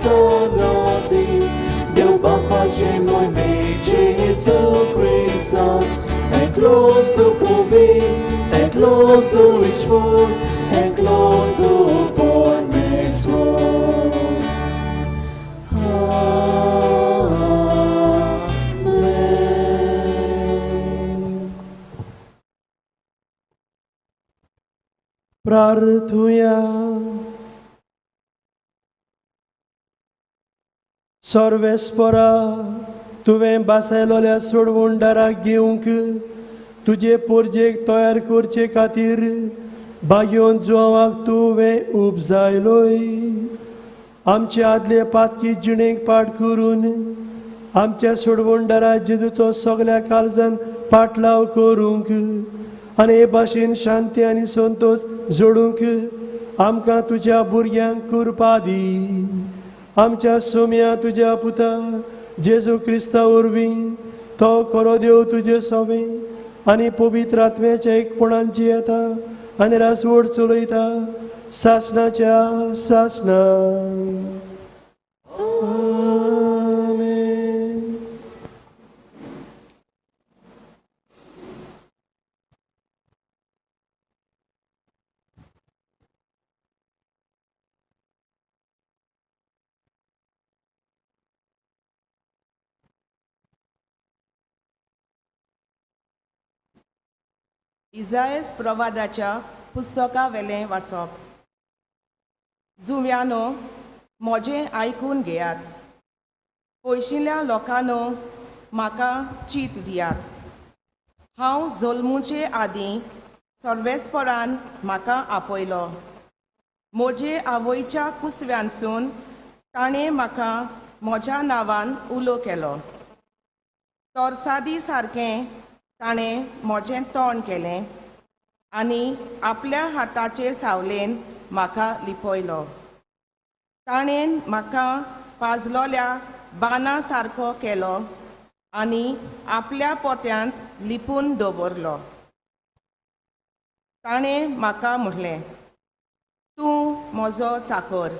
saloti Deus bapace moi me Jesus Christo Encloso povi Encloso ishvur Encloso por me svur प्रार्थूया. सर्वेस्परा तुवें बासायलोल्या सोडवणदाराक घेवंक तुजे पोरजेक तयार करचे खातीर बागयोन जोवाक तुवें उपजायलोय. आमचे आदले पातकी जिणेक पाट करून आमच्या सोडवणदारा जेजूचो सगळ्या काळजान पाटलाव करूंक आनी हे भाशेन शांती आनी संतोष जोडूंक आमकां तुज्या भुरग्यांक कृपा दी. आमच्या सोम्या तुज्या पुता जेजू क्रिस्ता वरवीं तो खरो देव तुजे सोबे आनी पवित्र आत्म्याच्या एकपणान येता आनी रासवड चलयता सासणाच्या सासणान. इजायस प्रवादाच्या पुस्तका वेलें वाचप. जुव्यानो मोजें आयकून घेयात. पयशिल्ल्या लोकांनो म्हाका चीत दियात. हांव जल्मुचे आदीं सर्वेस्परान म्हाका आपयलो. म्हजे आवयच्या कुसव्यांसून ताणें म्हाका म्हज्या नांवान उलो केलो. तोरसादी सारकें ताणें म्हजें तोंड केलें आनी आपल्या हाताचे सावलेन म्हाका लिपयलो. ताणें म्हाका पाजलोल्या बाना सारको केलो आनी आपल्या पोत्यांत लिपून दवरलो. ताणें म्हाका म्हणलें, तूं म्हजो चाकर.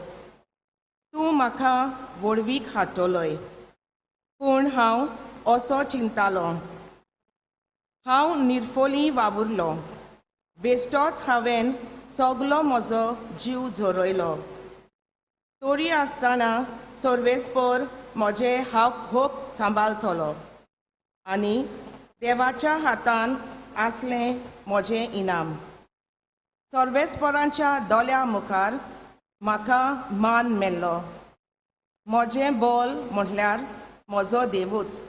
तूं म्हाका वळवीक हाडटलोय. पूण हांव असो चिंतालो. हांव निर्फोली वावुरलो. बेश्टोच हांवें सगलो म्हजो जीव झरोयलो. तोरी आसतना सर्वेस्पर म्हजे होप सांबाळतलो आनी देवाच्या हातान आसलें म्हजें इनाम. सर्वेस्परांच्या दोल्या मुखार म्हाका मान मेल्लो. म्हजें बोल म्हटल्यार म्हजो देवूच.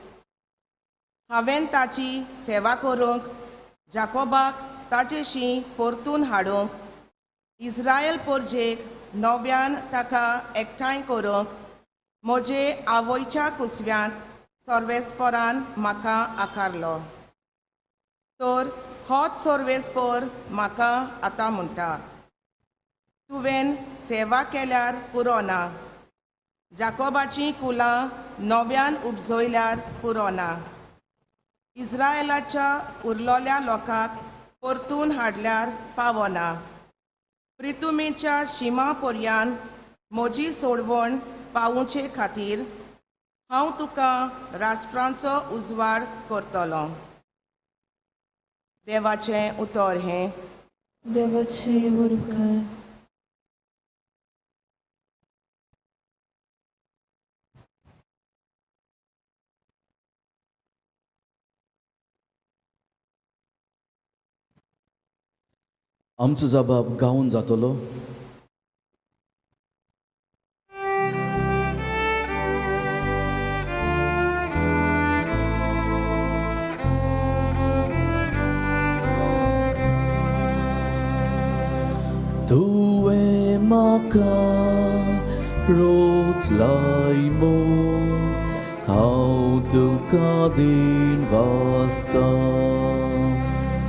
हांवें ताची सेवा करूंक, जाकोबाक ताचेशी परतून हाडूंक, इस्रायल पोरजेक नव्यान ताका एकठांय करूंक म्हजे आवयच्या कुसव्यांत सर्वेस्परान म्हाका आकारलो. तर होच सर्वेस्पर म्हाका आतां म्हणटा, तुवें सेवा केल्यार पुरो ना. जाकोबाची कुलां नव्यान उपजयल्यार पुरो ना. इस्रायलाच्या उरलोल्या लोकांक परतून हाडल्यार पावना. प्रितुमेच्या शिमा पर्यान म्हजी सोडवण पावोवचे खातीर हांव तुका राष्ट्रांचो उजवाड करतलो. देवाचें उतर हें. देवाचे वरकार. आमचो जबाब गावून जातलो. तुवें म्हाका रोचलायमो हांव तुका दिन वाचता.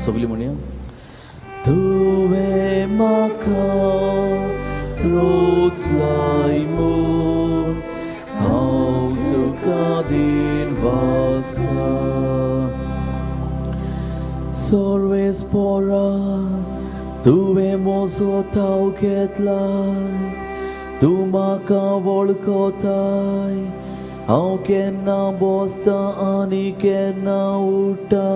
सगळीं म्हणया. तुवें म्हाका रोचलायमो हांव तुका दिन वाचता. सर्वेस्परा तुवें म्हजो ताव घेतला तूं म्हाका वळखताय हांव केन्ना बसता आनी केन्ना उठ्ठा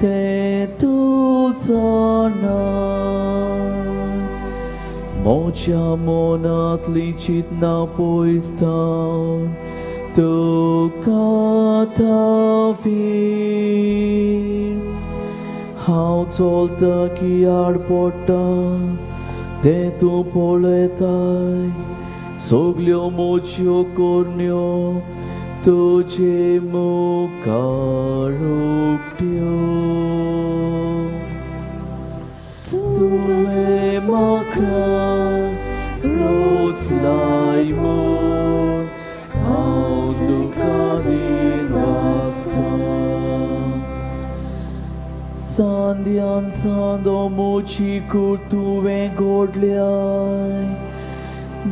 तें तूं जाणाय म्हज्या मनांतलीं चिंतना पयसता तुका तावीर हांव चलता की आड पडटा तें तूं पळयताय सगल्यो म्हज्यो कोरण्यो तुजे मुखार उक्त्यो तुवें म्हाका रोचलाय म्हूण हांव तुका दिनवासता सांद्यान सांदो म्हजी कूड तुवें घोडल्याय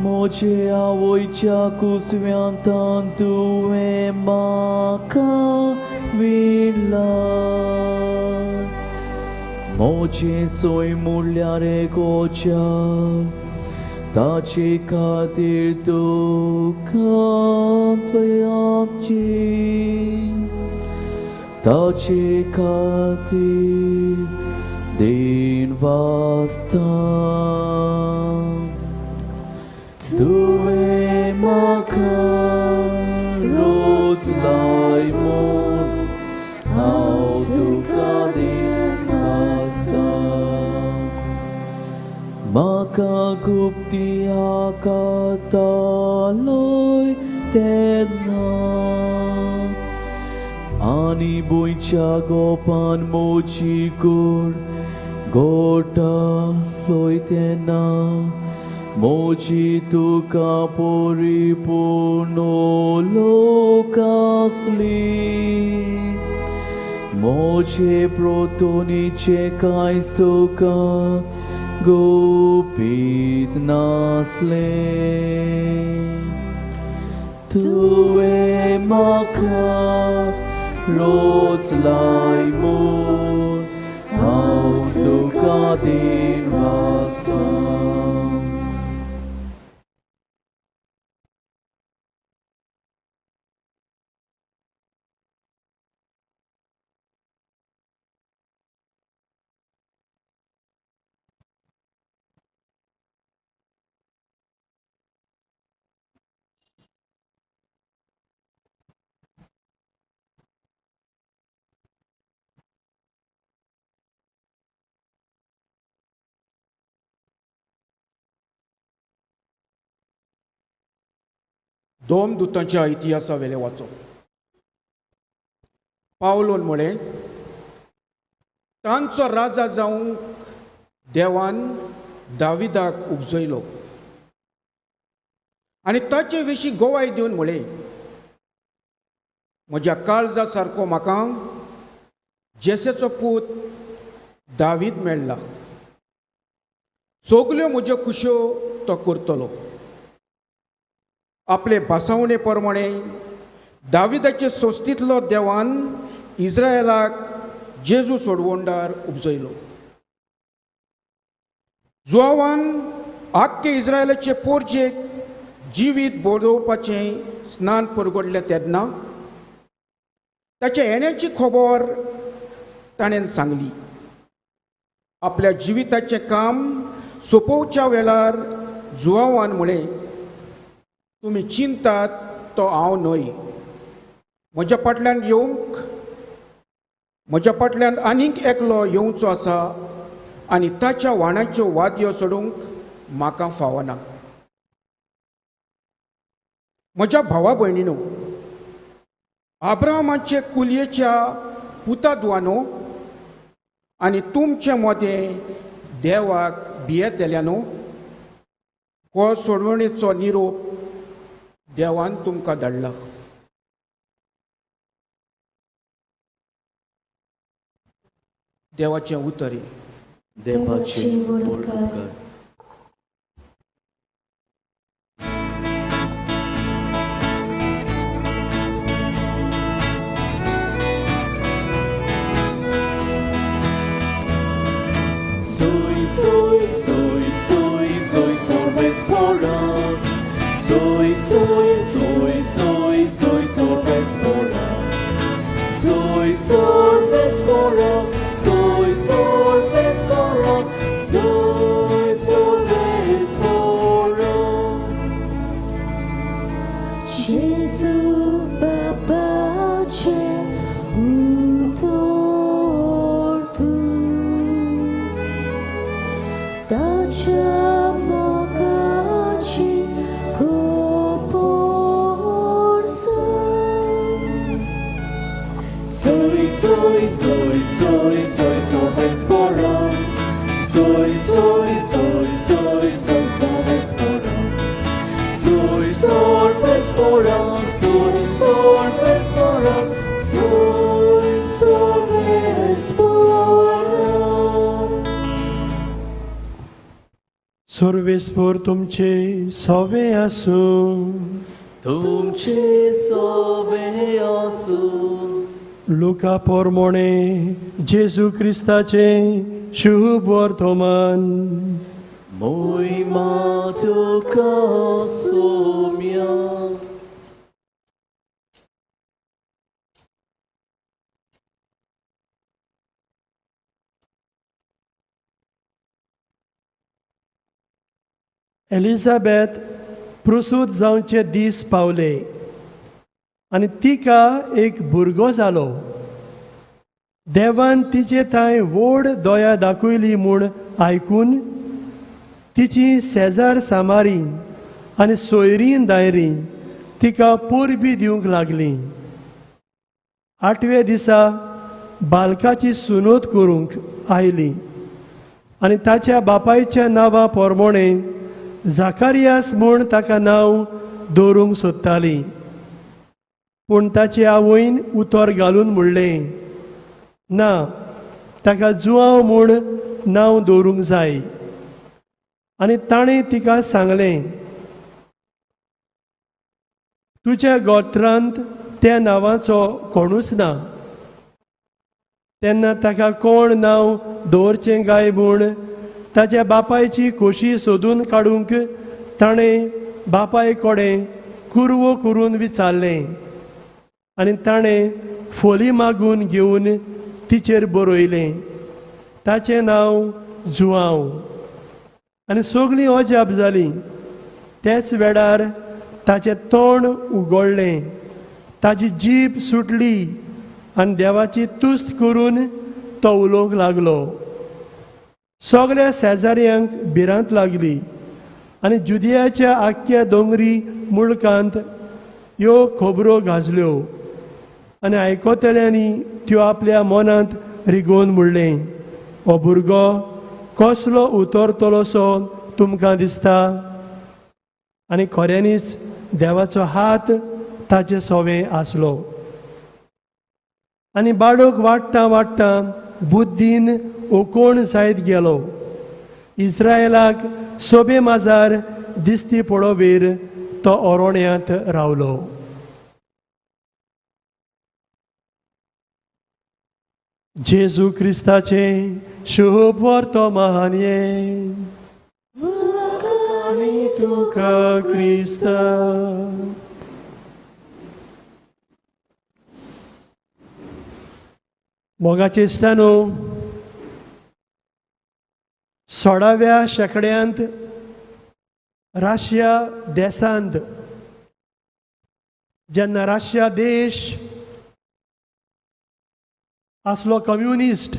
म्हजे आवयच्या कुसव्यांतान तुवें म्हाका विणलाय म्हजें सोय म्हणल्यार एक ओजाप ताचे खातीर तुका पयाची ताचे खातीर दिनवासता तुवें म्हाका रोचलाय म्हूण हांव तुका दिनवासता म्हाका गुप्ती आकातालोय तेन्ना आनी भुंयच्या गोपान म्हजी कूड घोटालोय तेन्ना म्हजी तुका परिपूर्ण लोक आसली म्हजे प्रोतोनीचे कांयच तुका गुपीत नासले तुवें म्हाका रोचलाय म्हूण हांव तुका दिनवासता दोन दुतांच्या इतिहासा वेले वाचो पावलोन म्हळें तांचो राजा जावंक देवान दाविदाक उपजयलो आनी ताचे विशीं गोवाय दिवन म्हळें म्हज्या काळजा सारको म्हाका जेसेचो पूत दावीद मेळ्ळा सगल्यो म्हज्यो कुश्यो तो करतलो आपले भासावणे प्रमाणे दाविदाचे सोस्तींतलो देवान इस्रायलाक जेजू सोडवोंडार उपजयलो जुआवान आख्खे इस्रायलाचे पोरजेक जिवीत बोडोवपाचें स्नान परगडलें तेन्ना ताचे येण्याची खबर ताणें सांगली आपल्या जिविताचें काम सोंपोवच्या वेळार जुआवान म्हळें तुमी चिंतात तो हांव न्हय म्हज्या फाटल्यान येवंक म्हज्या फाटल्यान आनीक एकलो येवचो आसा आनी ताच्या वाणाच्यो वादयो सोडूंक म्हाका फावना म्हज्या भावा भयणीनो आब्रामाचे कुलयेच्या पुताद्वानो आनी तुमचे मोदें देवाक भियेतेल्यानो हो सोडवणेचो निरोप देवान तुमकां धाडला देवाचें उतर देवाची वळखकार Soy, soy, soy, soy, soy, soy, soy, Soy, soy, soy, soy, soy Sorvespora. Soy Sorvespora. Soy Sorvespora. Soy Sorvespora. Gesù babace utor tu dacia mogaci koporsa. Soy, soy, soy, soy, soy Sorvespora. Soy, soy, soy, soy, soy Sorvespora. Soy Sorvespora. Soy Sorvespora. Soy Sorvespora. सर्वेस्पर तुमचे सवे आसूं तुमचे सवे आसूं Luca पोरमोणे जेजू क्रिस्ताचे शुभ वर्तमान मोहिमा तुका सोम्या. एलिझाबेथ प्रसूत जावचे दीस पावले आनी तिका एक भुरगो जालो. देवान तिचे थंय व्हड दया दाखयली म्हूण आयकून तिची शेजार सामारी आनी सोयरीं दायरीं तिका पोरबी दिवंक लागलीं. 8व्या दिसा बालकाची सुनोत करूंक आयली आनी ताच्या बापायच्या नांवा पोरमोणे जाकारियास म्हूण ताका नांव दवरूंक सोदताली. पूण ताचे आवयन उतर घालून म्हणलें, ना, ताका जुआंव म्हूण नांव दवरूंक जाय. आनी ताणें तिका सांगलें, तुज्या गोत्रांत त्या नांवाचो कोणूच ना. तेन्ना ताका कोण नांव दवरचें काय म्हूण ताच्या बापायची खोशी सोदून काडूंक ताणें बापाय कडेन कुरवो करून विचारलें आनी ताणें फोली मागून घेवन तिचेर बरयलें, ताचें नांव जुआंव. आनी सगळीं अजाप जालीं. तेच वेळार ताचें तोंड उगडलें, ताची जीब सुटली आनी देवाची तुस्त करून तो उलोवंक लागलो. सगळ्या शेजाऱ्यांक भिरांत लागली आनी जुदियाच्या आख्या दोंगरी मुळकांत ह्यो खबरो गाजल्यो आनी आयकतल्यांनी त्यो आपल्या मनांत रिगोवन म्हणलें, हो भुरगो कसलो उतरतलोसो तुमकां दिसता. आनी खऱ्यांनीच देवाचो हात ताचे सवें आसलो. आनी बाळक वाडटा वाडटा बुद्धीन ओकोण जायत गेलो. इस्रायलाक सोबे माजार दिसती पडोवेर तो ओरोण्यांत रावलो. जेजू क्रिस्ताचे शुभ वर्तमान तुका क्रिस्ता. मोगाचे इश्टानो, 16व्या शेंकड्यांत रशिया देशांत जेन्ना रशिया देश आसलो कम्युनिस्ट,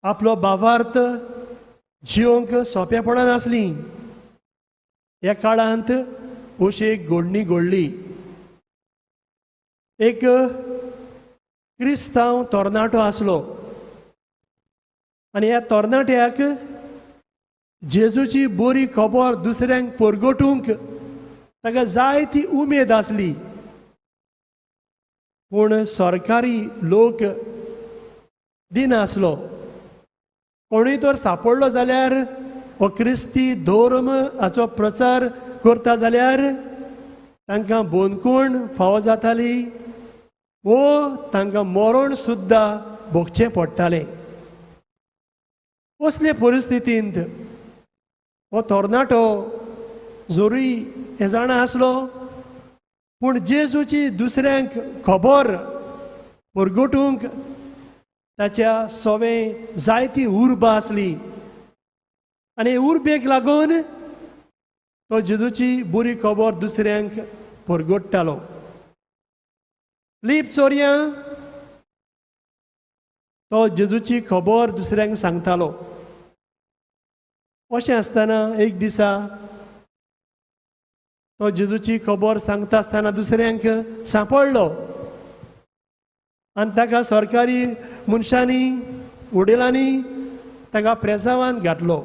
आपलो भावार्थ जिवंक सोंपेपणान आसली. ह्या काळांत अशी एक घडणी घडली. एक क्रिस्तांव तरणाटो आसलो आनी ह्या तरणाट्याक जेजूची बरी खबर दुसऱ्यांक परगटूंक ताका जाय ती उमेद आसली. पूण सरकारी लोक दिनासलो. कोणूय तर सांपडलो जाल्यार हो क्रिस्ती धर्म हाचो प्रचार करता जाल्यार तांकां बोनकूण फावो जाताली वो तांकां मरण सुद्दां भोगचें पडटालें. असले परिस्थितींत हो तरणाटो जोरूय हे जाणा आसलो, पूण जेजूची दुसऱ्यांक खबर परगटूंक ताच्या सोवें जायती उर्बा आसली. आनी उर्बेक लागून तो जेजूची बरी खबर दुसऱ्यांक परगट्टालो. लीप चोरयां तो जेजूची खबर दुसऱ्यांक सांगतालो. अशें आसतना एक दिसा तो जेजूची खबर सांगता आसतना दुसऱ्यांक सांपडलो आनी ताका सरकारी मनशांनी उडेलांनी ताका प्रेसावान घातलो.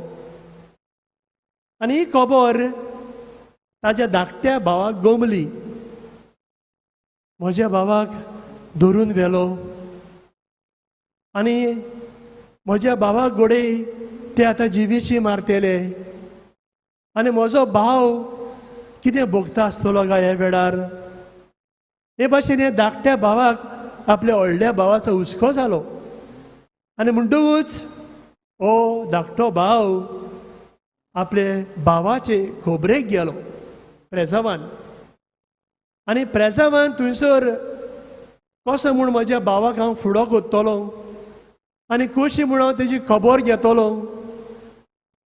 आनी ही खबर ताच्या धाकट्या भावाक गमली. म्हज्या भावाक धरून व्हेलो आनी म्हज्या भावाक घोडये ते आतां जिवीशी मारतेले आनी म्हजो भाव कितें भोगता आसतलो काय ह्या वेळार. हे भाशेन हे धाकट्या भावाक आपल्या व्हडल्या भावाचो हुस्को जालो. आनी म्हणटकूच हो धाकटो भाव आपले भावाचे खोबरेक गेलो प्रेसावान. आनी प्रेसावान थंयसर कसो म्हूण म्हज्या भावाक हांव फुडो कोत्तलो आनी कशी म्हूण हांव तेजी खबर घेतलो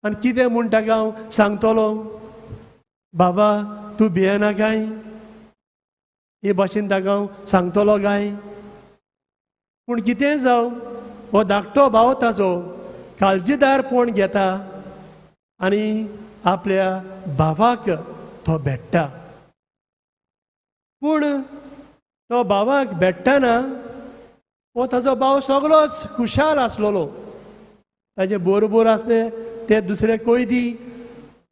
आनी कितें म्हूण ताका हांव सांगतलो. बाबा तूं भियेना काय, हे भाशेन ताका हांव सांगतलो काय. पूण कितें जावं हो धाकटो भाव ताचो काळजीदारपण घेता आनी आपल्या भावाक तो भेट्टा. पूण तो भावाक भेट्टाना हो ताचो भाव सगळोच खुशाल आसलोलो. ताचे बरोबर आसले ते दुसरे कोयदी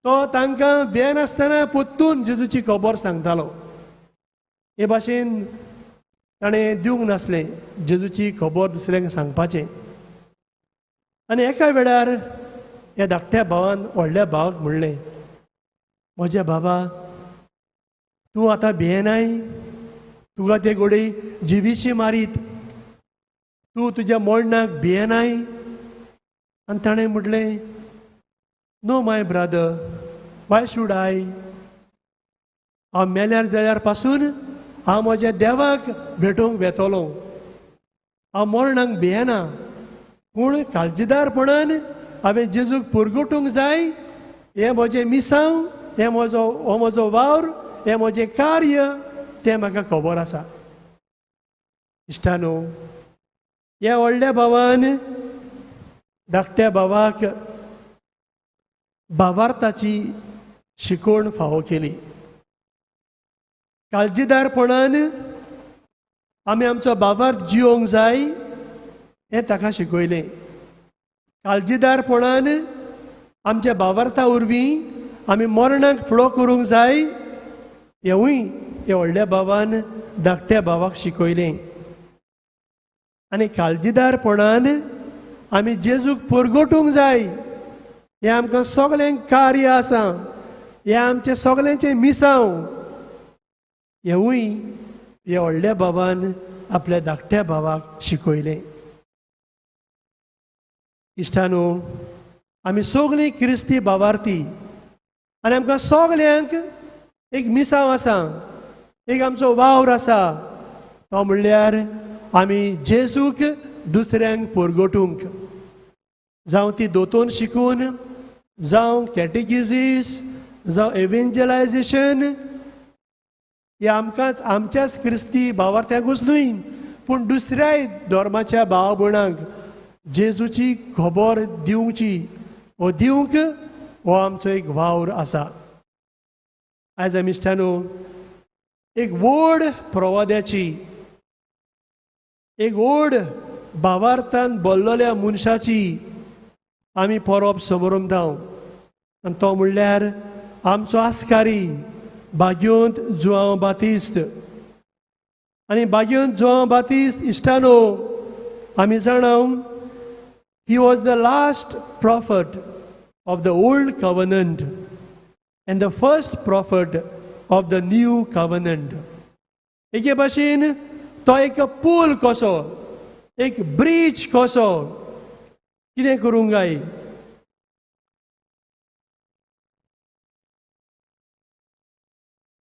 तो तांकां भियेनासतना पोत्तून जेजूची खबर सांगतालो. हे भाशेन ताणें दिवंक नासलें जेजूची खबर दुसऱ्यांक सांगपाचें. आनी एका वेळार ह्या धाकट्या भावान व्हडल्या भावाक म्हणलें, म्हज्या बाबा तूं आतां भियेनाय, तुका ते घोडये जिवीशी मारीत, तूं तुज्या मोडणाक भियेनाय. आनी ताणें म्हटलें, no my brother, why should I. हांव मेल्यार जाल्यार पासून हांव म्हज्या देवाक भेटोवंक वेतलो. हांव मरणाक भियेना, पूण काळजीदारपणान हांवें जेजूक परगटूंक जाय. हें म्हजें मिसांव, हो म्हजो वावर, हें म्हजें कार्य, तें म्हाका खबर आसा. इश्टानो, ह्या व्हडल्या भावान धाकट्या भावाक भावार्थाची शिकवण फावो केली. काळजीदारपणान आमी आमचो भावार्थ जियोंक जाय हें ताका शिकयलें. काळजीदारपणान आमच्या भावार्था वरवीं आमी मरणाक फुडो करूंक जाय हेंवूय ह्या व्हडल्या भावान धाकट्या भावाक शिकयलें. आनी काळजीदारपणान आमी जेजूक परगटूंक जाय हें आमकां सगळ्यांक कार्य आसा, हें आमचें सगळ्यांचें मिसांव हेंवूय ह्या व्हडल्या भावान आपल्या धाकट्या भावाक शिकयलें. इश्टानो, आमी सगळीं क्रिस्ती भावार्थी आनी आमकां सगळ्यांक एक मिसांव आसा, एक आमचो वावर आसा. तो म्हणल्यार आमी जेजूक दुसऱ्यांक परगटूंक, जावं ती दोतोन शिकून, जावं कॅटेकिजीस, जावं एवेंजलायजेशन, हे आमकांच आमच्याच क्रिस्ती भावार्थ्यांकूच न्हय पूण दुसऱ्याय धर्माच्या भाव भयणांक जेजूची खबर दिवची वो दिवंक हो आमचो एक वावर आसा. आयज आमी इश्टानो एक व्हड प्रवाद्याची, एक व्हड भावार्थान भरलेल्या मनशाची आमी परब समारंभाव. आनी तो म्हणल्यार आमचो आस्कारी भाग्योंत जुआंव बातिस्त. आनी भाग्योंत जुआंव बातिस्त इश्टानो आमी जाणाव, he was the last prophet of the old covenant and the first prophet of the new covenant. एके भाशेन तो एक पूल कसो, एक ब्रीज कसो कितें करूंक जाय.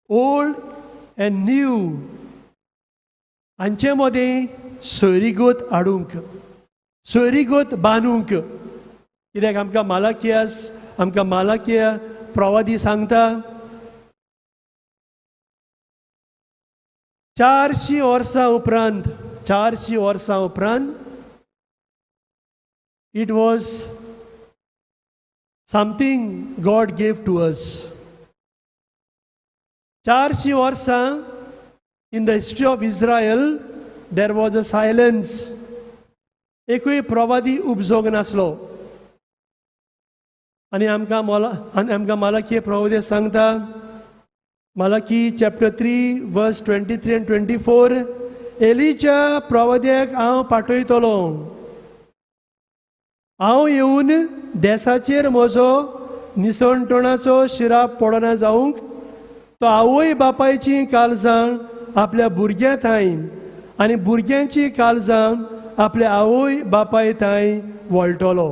ओल्ड अँड न्यू हांचे मदें सोयरीगत हाडूंक, सोयरीगत बांदूंक. कित्याक आमकां मालाकिया प्रवादी सांगता 400 वर्सां उपरांत it was something God gave to us. 400 वर्सां in the history of Israel there was a silence. एकूय प्रवादी उपजोग नासलो. आनी आमकां मालाकी प्रवादी सांगता, मालाकी चॅप्टर 3 वर्स 23 and 24, एलिजा प्रवाद्याक हांव पाठयतलो. हांव येवन देसाचेर म्हजो निसणटणाचो शिराप पडना जावंक तो आवय बापायची काळजां आपल्या भुरग्यां थंय आनी भुरग्यांची काळजां आपल्या आवय बापाय थंय वळटलो.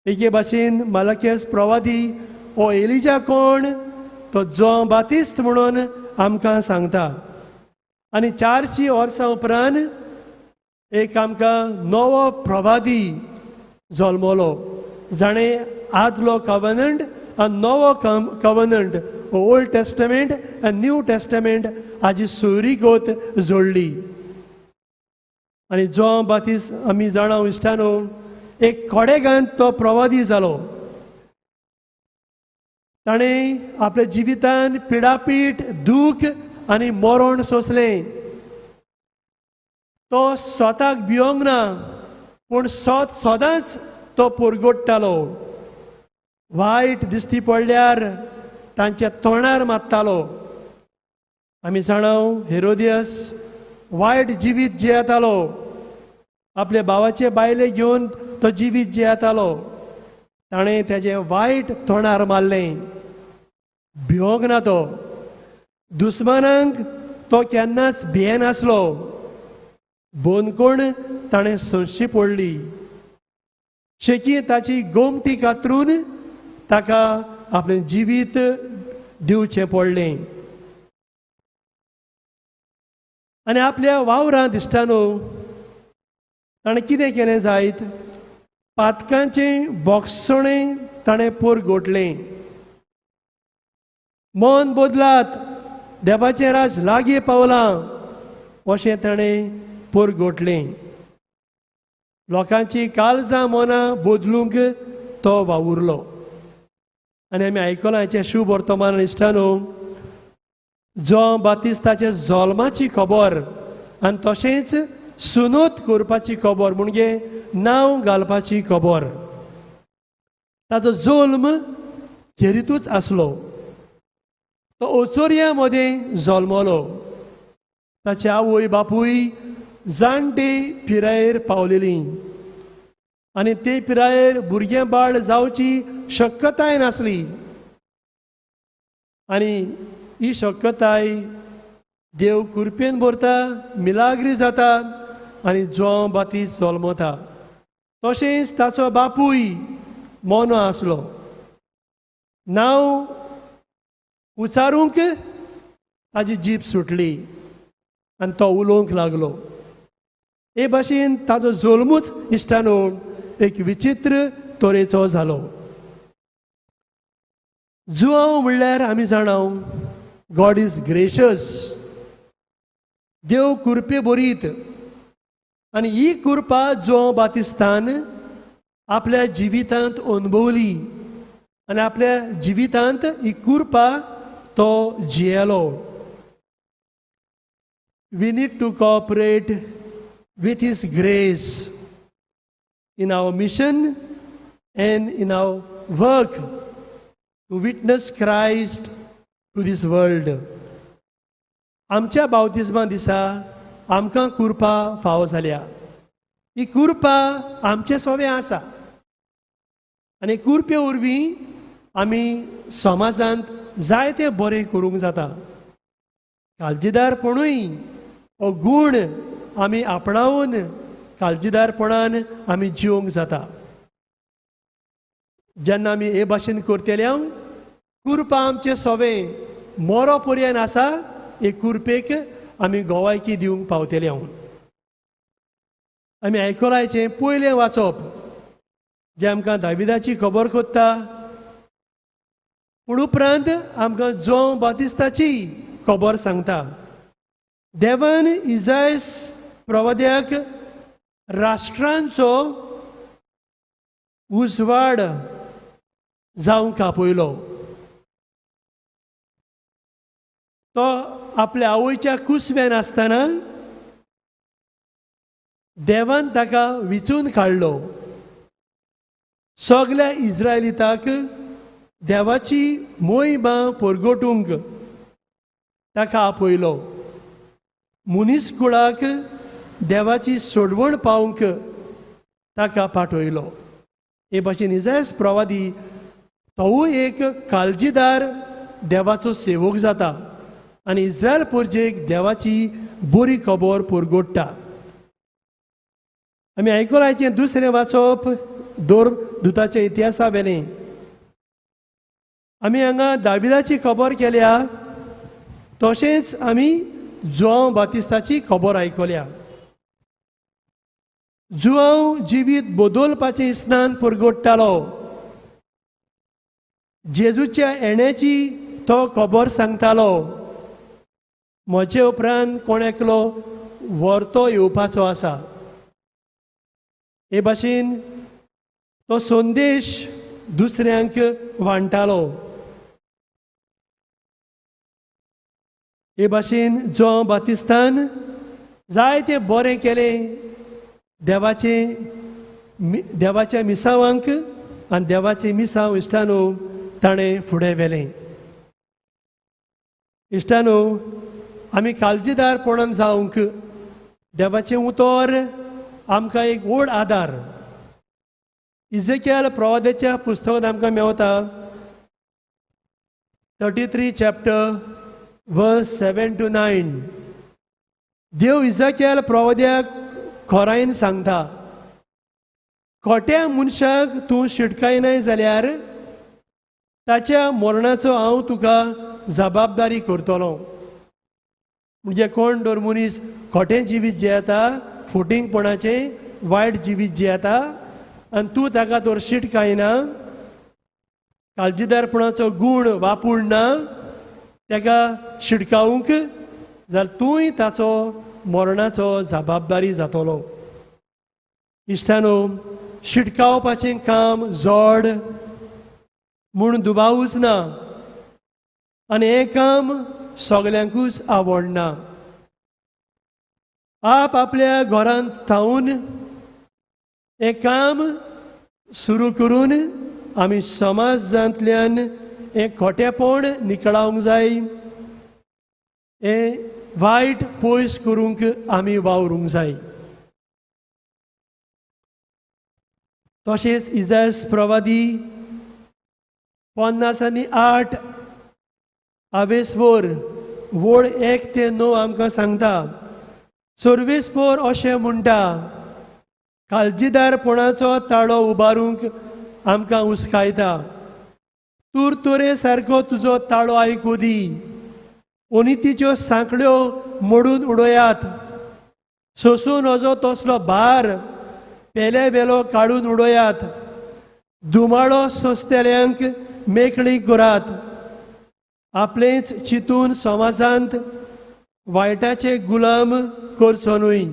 एके भाशेन मालाकियास प्रवादी हो एलिजा कोण? तो जॉन बातिस्त म्हणून आमकां सांगता. आनी 400 वर्सां उपरांत एक आमकां नवो प्रवादी जल्मलो, जाणें आदलो कवनंट आनी नवो कवनंट, ओल्ड टेस्टमेंट आनी न्यू टेस्टमेंट हाजी सोयरीगत जोडली. आनी जॉन बातिस्त आमी जाणां इश्टानो, एक खोडेगांत तो प्रवादी जालो. ताणें आपल्या जिवितान पिडापीट, दूख आनी मरण सोंसलें. तो स्वताक भियोंक ना, पूण सदांच तो पुरगोडटालो. वायट दिश्टी पडल्यार तांच्या तोंडार मारतालो. आमी जाणाव हेरोदियस वायट जिवीत जियेतालो. आपल्या भावाचे बायले घेवन तो जिवीत जियेतालो. ताणें तेजें वायट तोंडार मारलें. भियोंक ना तो. दुस्मानांक तो केन्नाच भियेनासलो. बोनकोण ताणें सोंशी पडली. शेकी ताची गोमटी कातरून ताका आपलें जिवीत दिवचें पडलें. आनी आपल्या वावरांत दिसतानो ताणें कितें केलें जायत? पातकांचें बोगसणें ताणें पुरगोटलें. मन बदलात, देवाचें राज लागीं पावलां अशें ताणें पुरगोटलें. लोकांची काळजां मनां बदलूंक तो वावुरलो. आनी आमी आयकलां हेचें शुभ वर्तमान इश्टानो, जॉन बातिस्ताचे जल्माची खबर आनी तशेंच सुनोत करपाची खबर, म्हणजे नांव घालपाची खबर. ताचो जल्म खेरीतूच आसलो. तो ओचोरिया मदें जल्मलो. ताचे आवय बापूय जाणटे पिरायेर पावलेलीं आनी ते पिरायेर भुरगें बाळ जावची शक्यताय नासली. आनी ही शक्यताय देव कृपेन भरता, मिलाग्री जाता आनी जॉन बातिस्त जल्मता. तशेंच ताचो बापूय मोनो आसलो. नांव उचारूंक ताजी जीब सुटली आनी तो उलोवंक लागलो. हे भाशेन ताचो जल्मूच इश्टानो एक विचित्र तरेचो जालो. जुआंव म्हणल्यार आमी जाणाव गॉड इज ग्रेशियस. देव कृपे बरीत. आनी ही कृपा जॉन बातिस्तान आपल्या जिवितांत अनुभवली आनी आपल्या जिवितांत ही कृपा तो जियेलो. We need to cooperate with His grace in our mission and in our work to witness Christ to this world. आमच्या बावतिस्मा दिसा आमकां कृपा फावो जाल्या. ही कृपा आमचे सोबे आसा आनी कृपे वरवीं आमी समाजांत जायते बरें करूंक जाता. काळजीदारपणूय हो गूण आमी आपणावन काळजीदारपणान आमी जिवंक जाता. जेन्ना आमी हे भाशेन करतले कृपा आमचे सोबे मोरो पर्यंत आसा एक कुरपेक आमी गोवायकी दिवंक पावतले हांव आमी आयकोलायचें पयलें वाचप जें आमकां दाविदाची खबर कोत्ता पूण उपरांत आमकां जॉन बातिस्ताची खबर सांगता देवान इजायस प्रवाद्याक राष्ट्रांचो उजवाड जावंक आपयलो तो आपल्या आवयच्या कुसव्यान आसतना देवान ताका विचून काडलो सगल्या इस्रायलिताक देवाची मोहिमा परगटूंक ताका आपयलो मुनीस कुळाक देवाची सोडवण पावंक ताका पाठयलो हे भाशेन इजायास प्रवादी तोवूय एक काळजीदार देवाचो सेवक जाता आनी इस्रायल पोरजेक देवाची बरी खबर परगोडटा आमी आयकोलायचें दुसरें वाचप दुताच्या इतिहासा वेलें आमी हांगा दाविदाची खबर केल्या तशेंच आमी जॉन बातिस्ताची खबर आयकल्या जुआंव जिवीत बदलपाचें स्नान परगोडटालो जेजूच्या येण्याची तो खबर सांगतालो म्हजे उपरांत कोण एकलो व्हरतो येवपाचो आसा हे भाशेन तो संदेश दुसऱ्यांक वांटतालो हे भाशेन जॉन बातिस्तान जायतें बरें केलें देवाच्या मिसावांक आनी देवाचें मिसांव इश्टानो ताणें फुडें व्हेलें इश्टानो आमी काळजीदारपणान जावंक देवाचें उतर आमकां एक व्हड आदार इजेकियल प्रवाद्याच्या पुस्तकांत आमकां मेवता 33 चॅप्टर वर्स 7 to 9 देव इजेकियल प्रवाद्याक खोरायेन सांगता खोट्या मनशाक तूं शिटकायनाय जाल्यार ताच्या मरणाचो हांव तुका जबाबदारी करतलो म्हणजे कोण दर मनीस खोटें जिवीत जियेता फुटींगपणाचें वायट जिवीत जियेता आनी तूं ताका तर शिटकायना काळजीदारपणाचो गूण वापूर ना ताका शिटकावूंक जाल्यार तूंय ताचो मरणाचो जबाबदारी जातलो इश्टानो शिटकावपाचें काम जड म्हूण दुबावूच ना आनी हें काम सगल्यांकूच आवडना आप आपल्या घरांत थावून हें काम सुरू करून आमी समाजांतल्यान हें खोटेपण निकळावंक जाय हें वायट पयस करूंक आमी वावरूंक जाय तशेंच इजायास प्रवादी 50:8 आवेसवर वड 1 ते 9 आमकां सांगता सर्वेस्पर अशें म्हणटा काळजीदारपणाचो ताळो उबारूंक आमकां उस्कायता तुरतुरे सारको तुजो ताळो आयकूं दी ओनितीच्यो सांखळ्यो मोडून उडयात सोंसून वचो तसलो भार पेले बेलो काडून उडयात धुमाळो सोंसतेल्यांक मेकळी करात आपलेंच चिंतून समाजांत वायटाचे गुलाम करचो न्हय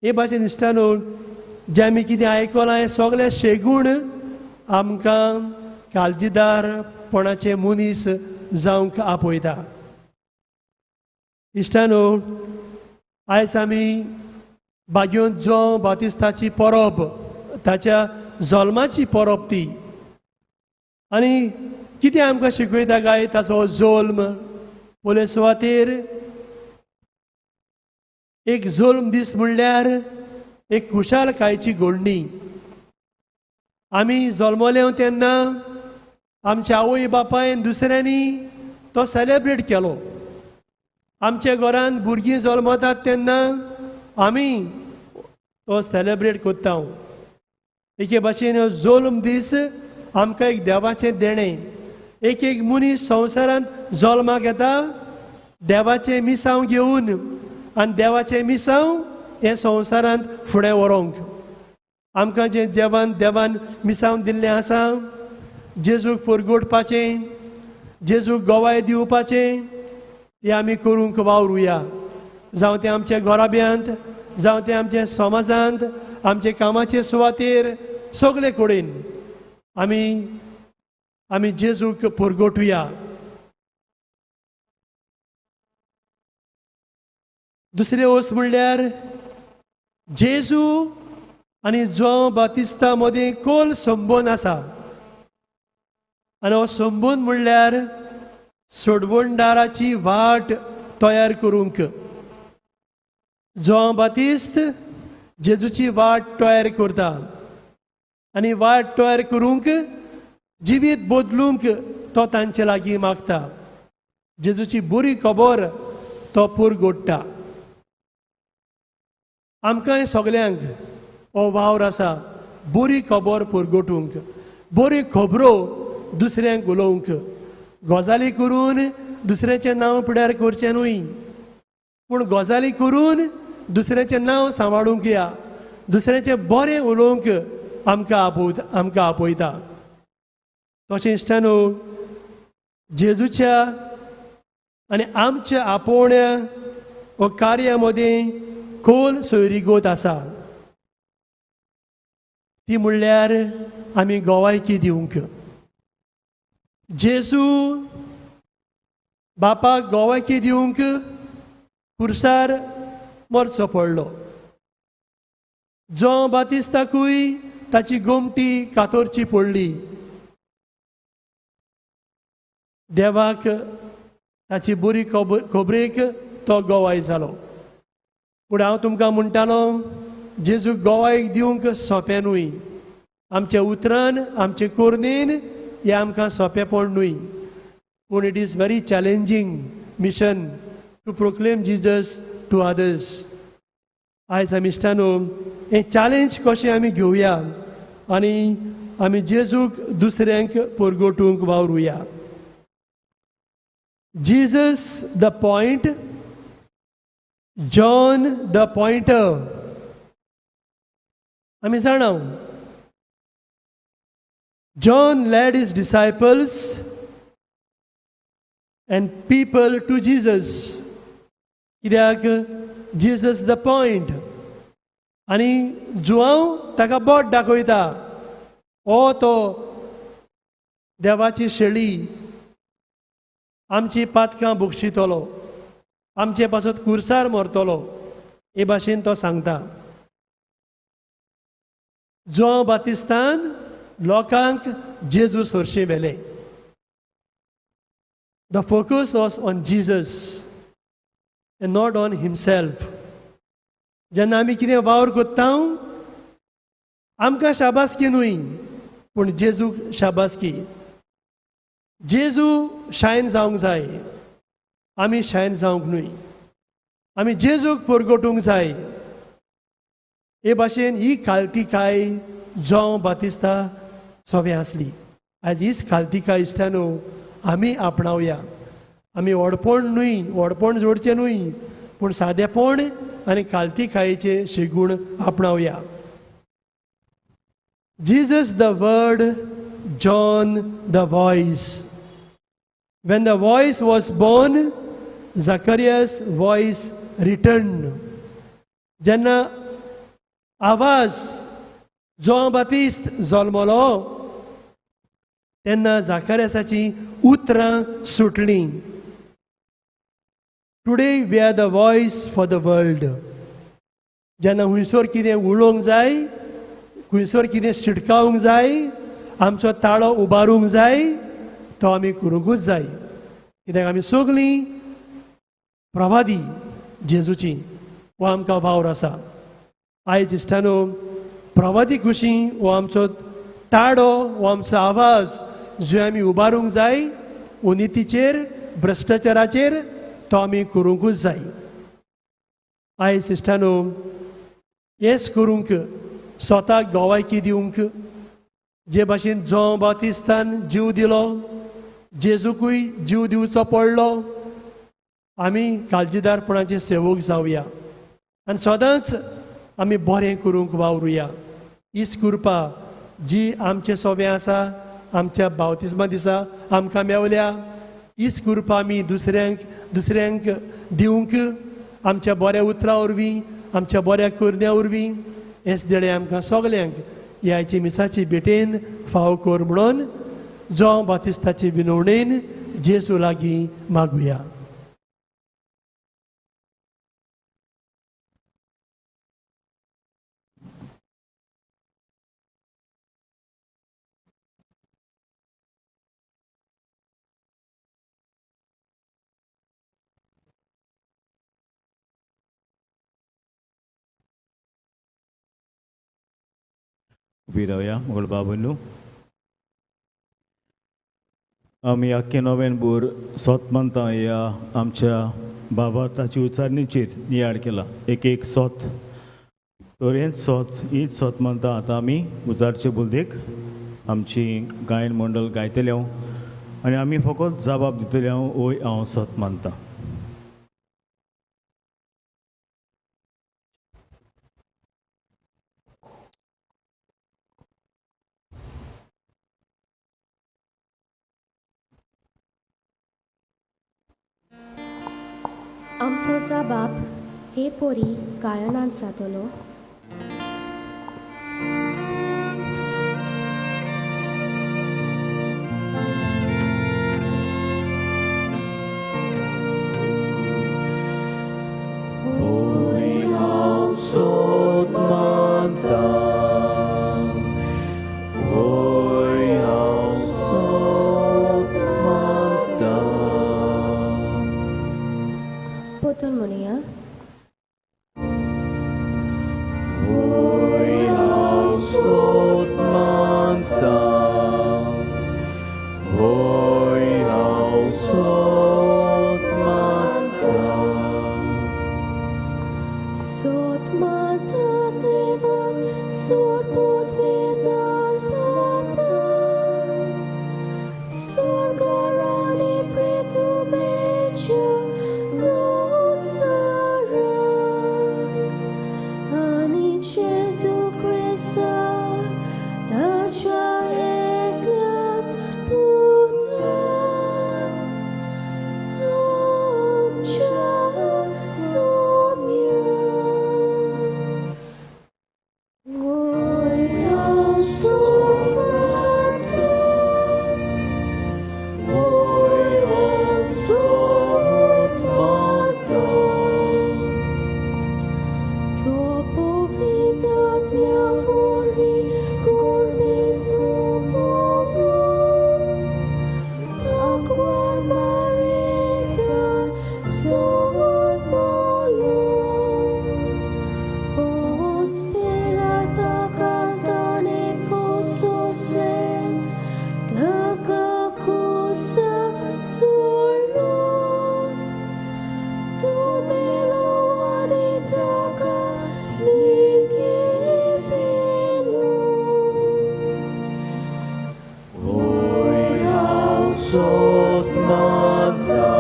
हे भाशेन इश्टानो जें आमी कितें आयकलां हें सगळें शेगूण आमकां काळजीदारपणाचे मनीस जावंक आपयता इश्टानो आयज आमी बागेंत जॉन बातिस्ताची परब ताच्या जल्माची परब ती आनी कितें आमकां शिकयता काय ताचो जल्म पयले सुवातेर एक जल्म दीस म्हणल्यार एक खुशालकायेची घडणी आमी जल्मले तेन्ना आमच्या आवय बापायन दुसऱ्यांनी तो सेलेब्रेट केलो आमच्या घरांत भुरगीं जल्मतात तेन्ना आमी तो सेलेब्रेट करता एके भाशेन जल्म दीस आमकां एक देवाचें देणें एक एक मनीस संवसारांत जल्माक येता देवाचें मिसांव घेवन आनी देवाचें मिसांव हे संवसारांत फुडें व्हरूंक. आमकां जें देवान मिसांव दिल्लें आसा, जेजूक परगोडपाचें, जेजूक गोवाय दिवपाचें, हें आमी करूंक वावरुया. जावं तें आमच्या घोराब्यांत, जावं तें आमच्या समाजांत, आमचे कामाचे सुवातेर, सगळे कडेन आमी जेजूक परगोटुया. दुसरी वस्त म्हणल्यार जेजू आनी जॉन बातिस्ता मदीं खोल संबंद आसा. आनी हो संबंद म्हणल्यार सोडवणदाराची वाट तयार करूंक. जॉन बातिस्त जेजूची वाट तयार करता आनी वाट तयार करूंक, जिवीत बदलूंक तो तांचे लागीं मागता. जेजूची बरी खबर तो परगोडटा. आमकां सगल्यांक हो वावर आसा बरी खबर परगोटूंक, बरी खबरो दुसऱ्यांक उलोवंक. गजाली करून दुसऱ्याचें नांव पिड्यार करचें न्हय, पूण गजाली करून दुसऱ्याचें नांव सांबाळूंक या. दुसऱ्याचें बरें उलोवंक आमकां आपयता. तशें इश्टानो, जेजूच्या आनी आमच्या आपोवण्या व कार्या मदीं खोल सोयरीगोत आसा. ती म्हणल्यार आमी गोवायकी दिवंक. जेजू बापाक गोवायकी दिवंक खुर्सार मरचो पडलो. जॉन बातिस्ताकूय ताची गोमटी कातरची पडली. देवाक ताची बरी खबरेक तो गोवाय जालो. पूण हांव तुमकां म्हणटालो, जेजू गोवायक दिवंक सोंपें न्हय. आमच्या उतरान, आमचे कोरनेन हें आमकां सोंपेंपण न्हय. पूण it is very challenging mission to proclaim Jesus to others. आयज आमी इश्टानो हें चॅलेंज कशें आमी घेवया आनी आमी जेजूक दुसऱ्यांक परगोटूंक वावरुया. Jesus the point, John the pointer. आमी जाणाव, John led his disciples and people to Jesus. कित्याक Jesus the point. आनी जुआंव ताका बोट दाखयता, हो तो देवाची शेळी, आमची पातकां भोगशितलो, आमचे पासत खुर्सार मरतलो, हे भाशेन तो सांगता. जॉन बातिस्तान लोकांक जेजू सोरशें व्हेले. The focus was on Jesus end not on himself. जेन्ना आमी कितें वावर कोत्ता, आमकां शाबासकी न्हय, पूण जेजूक शाबासकी. जेजू शायन जावंक जाय, आमी शायन जावंक न्हय. आमी जेजूक परगोटूंक जाय. हे भाशेन ही खालतीकाय जॉन बातिस्ता सोबे आसली. आयज हीच खालतीकाय इश्टानो आमी आपणावया. आमी व्हडपण न्हय, व्हडपण जोडचें न्हय, पूण सादेपण आनी खालतीकायेचे शिगूण आपणावया. Jesus the word, John the voice. When the voice was born, Zacharias' voice returned. जेन्ना आवाज जॉन बातिस्त जल्मलो, तेन्ना जाकार्यासाची उतरां सुटलीं. Today we are the voice for the world. जेन्ना हुंयसर कितें उलोवंक जाय, खुंयसर कितें शिटकावंक जाय, आमचो ताळो उबारूंक जाय, तो आमी करूंकूच जाय. कित्याक आमी सगळीं प्रभादी जेजूची, हो आमकां वावर आसा. आयज इश्टानो, प्रभादी खुशी हो आमचो ताळो, हो आमचो आवाज जो आमी उबारूंक जाय, उनितीचेर, भ्रश्टाचाराचेर, तो आमी करूंकूच जाय. आयज इश्टानो, हेंच करूंक, स्वताक गोवायकी दिवंक, जे भाशेन जॉन बातिस्तान जीव दिलो, जेजूकूय जीव दिवचो पडलो, आमी काळजीदारपणाचे सेवक जावया आनी सदांच आमी बरें करूंक वावरुया. हीच कृपा जी आमचे सोबे आसा, आमच्या बावतिस्मा दिसा आमकां मेवल्या, हीच कृपा आमी दुसऱ्यांक दिवंक आमच्या बऱ्या उतरां वरवीं, आमच्या बऱ्या करण्या वरवीं हेच देणे आमकां सगल्यांक ह्याची मिसाची भेटेन फाव कर म्हणून जॉन बातिस्ताचे विनवणेन जेजू लागीं मागुया. उबी रावया मोगळ बाबूनू. आमी आख्खे नोव्हेंबर सोत ह्या आमच्या बाबाताची उचारणीचेर नियाळ केला. एक सोत तर हीच सोत म्हणटा आतां आमी उजाडचे बुलदेक आमची गायन मंडळ गायतले आनी आमी फकत जबाब दितले ओय हांव सोत मानता. आमचो जबाब हे पोरी गायनांत जातलो. Sot manta, oi au sot manta. पोतून म्हणुया. Oi au sot manta, oi au sot manta. Sot mata deva, sot pot vedar papa, sorgarani pretumecha rod saran, ani Jesu Christa, dacia egat sputa, amcha somia. Oi au sot mata, Oi au sot manta. dopo vidat mea vorbi corbe sumoro, aquar marita sol molo, os pelata caldane cososlen, daca cusa surlon, Domelo anitaca nike pelo. Oi au sot manta,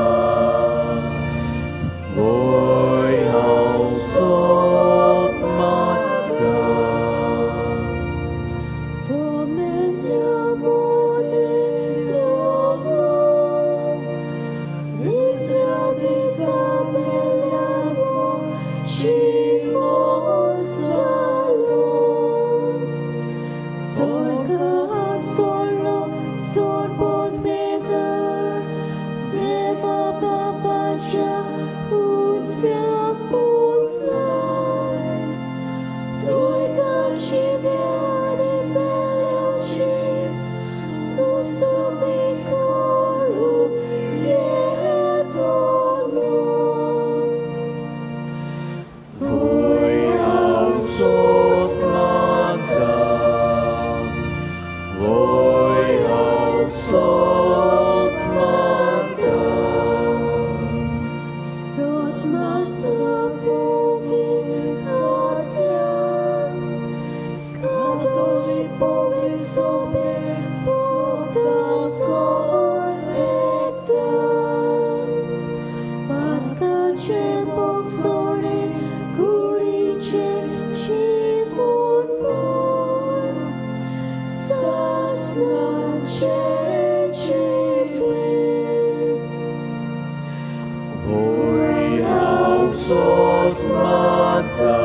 हावसोत माता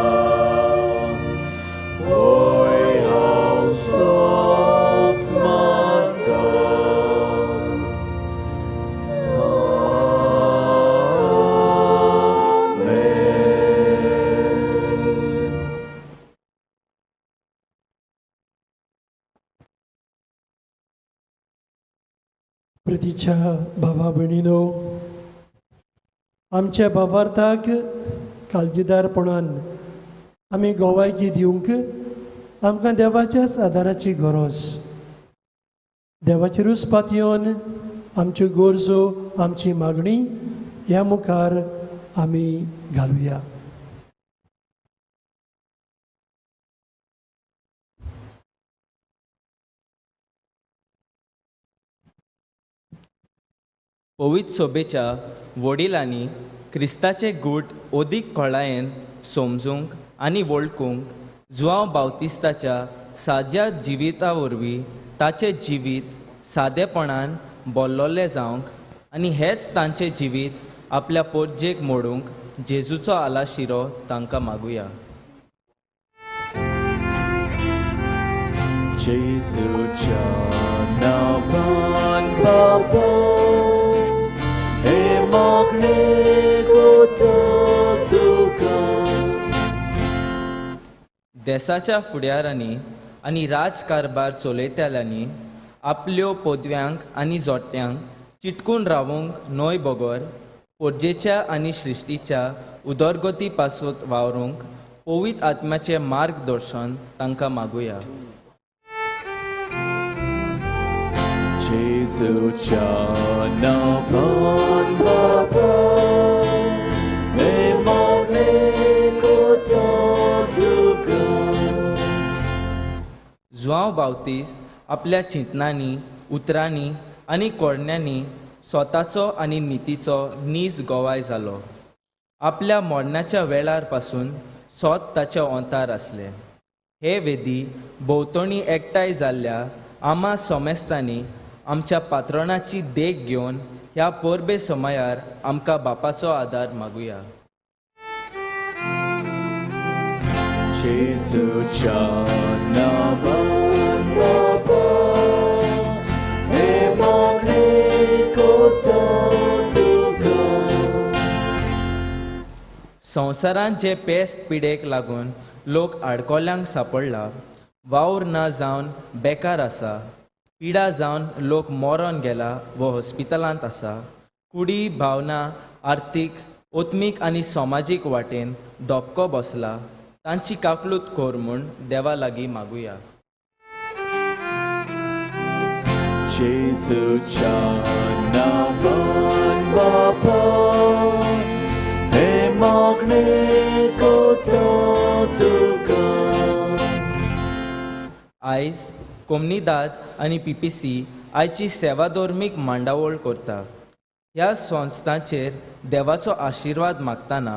ओय हावसोत माता प्रितीच्या भावा भयणीनो, आमच्या भावार्थाक काळजीदारपणान आमी गोवायकी दिवंक आमकां देवाच्याच आदाराची गरज. देवाचेरूच पातयेवन आमच्यो गरजो, आमची मागणी ह्या मुखार आमी घालुया. पवित्र सोबेच्या वडिलांनी क्रिस्ताचे गूट ओदीक खोळायेन समजूंक आनी वळखूंक जुआंव बावतिस्ताच्या साद्या जिविता वरवीं ताचें जिवीत सादेपणान बोल्लोलें जावंक आनी हेच तांचें जिवीत आपल्या पोरजेक मोडूंक जेजूचो आलाशिरो तांकां मागुया. जेजूच्या नांवान बाबा हे मागणे कोता तुका. देशाच्या फुडाऱ्यांनी आनी राजकारबार चलयतल्यांनी आपल्यो पदव्यांक आनी जोडट्यांक चिटकून रावूंक न्हय बगर पोरजेच्या आनी सृश्टीच्या उदरगती पासून वावरूंक पवित्र आत्म्याचें मार्गदर्शन तांकां मागुया. जेजूच्या नांवान बाबा हे मागणे कोता तुका. जुआंव बावतिस्त आपल्या चिंतनांनी, उतरांनी आनी कोडण्यांनी स्वताचो आनी नितीचो नीज गोवाय जालो. आपल्या मोडण्याच्या वेळार पासून स्वत ताचे ओंतार आसले. हे वेदी भोंवतणी एकठांय जाल्ल्या आम्हा सोमेस्तांनी आमच्या पात्रोणाची देख घेवन ह्या पोरबे समयार आमकां बापाचो आदार मागुया. जेजूच्या नांवान बाबा हे मागणे कोता तुका. संवसारांत जे पेस्त पिडेक लागून लोक आडकोल्यांक सांपडला, वावर ना जावन बेकार आसा, पिडा जावन लोक मरोन गेला वो हॉस्पिटलांत आसा, कुडी भावना आर्थीक, ओत्मीक आनी समाजीक वाटेन धपको बसला, तांची काकलूत कोर म्हूण देवा लागीं मागुया. जेजूच्या नांवान बाबा हे मागणे कोता तुका. आयज कोमनीदाद आनी PPC आयची सेवाधर्मीक मांडावळ करता. ह्या संस्थांचेर देवाचो आशिर्वाद मागतना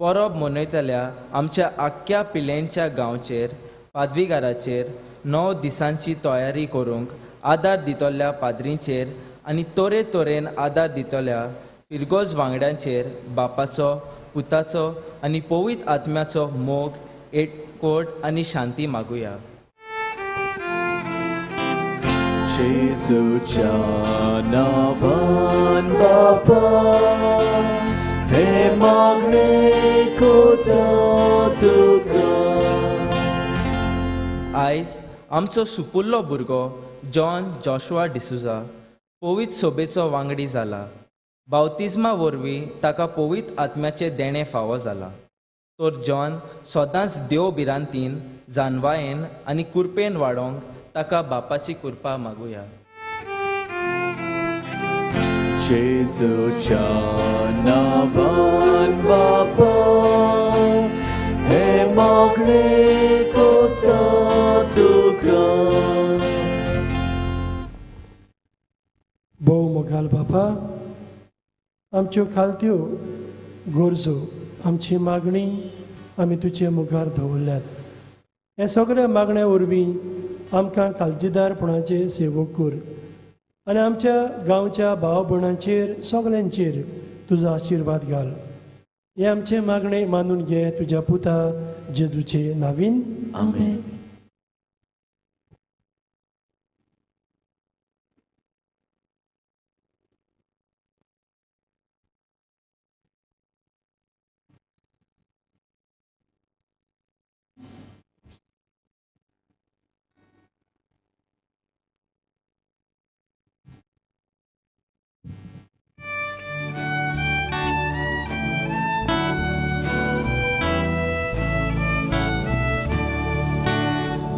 परब मनयतल्या आमच्या आख्ख्या पिलेंच्या गांवचेर पादवीगाराचेर 9 दिसांची तयारी करूंक आदार दितल्या पाद्रींचेर आनी तोरेन आदार दितल्या फिरगोज वांगड्यांचेर बापाचो, पुताचो आनी पवित्र आत्म्याचो मोग, एकवट आनी शांती मागुया. जेजूच्या नांवान बाबा हे मागणे कोता तुका. आयज आमचो सुपुल्लो भुरगो जॉन जोशुआ डिसुजा पवित्र सोबेचो वांगडी जाला. बावतिजमा वरवीं ताका पवित्र आत्म्याचें देणें फावो जाला. तर जॉन सदांच देव भिरांतीन, जानवायेन आनी कुरपेन वाडोवंक ताका बापाची कृपा मागुया. जेजूच्या नांवान बाबा हे मागणे कोता तुका. भोव मोगाल बापा, आमच्यो खालत्यो गरजो, आमची मागणी आमी तुजे मुखार दवरल्यात. हे सगळ्या मागण्या वरवीं आमकां काळजीदारपणाचे सेवक कर आनी आमच्या गांवच्या भाव भयणांचेर सगल्यांचेर तुजो आशिर्वाद घाल. हे आमचे मागणे मानून घे तुझ्या पुता जेजूचे नावीन. आमेन.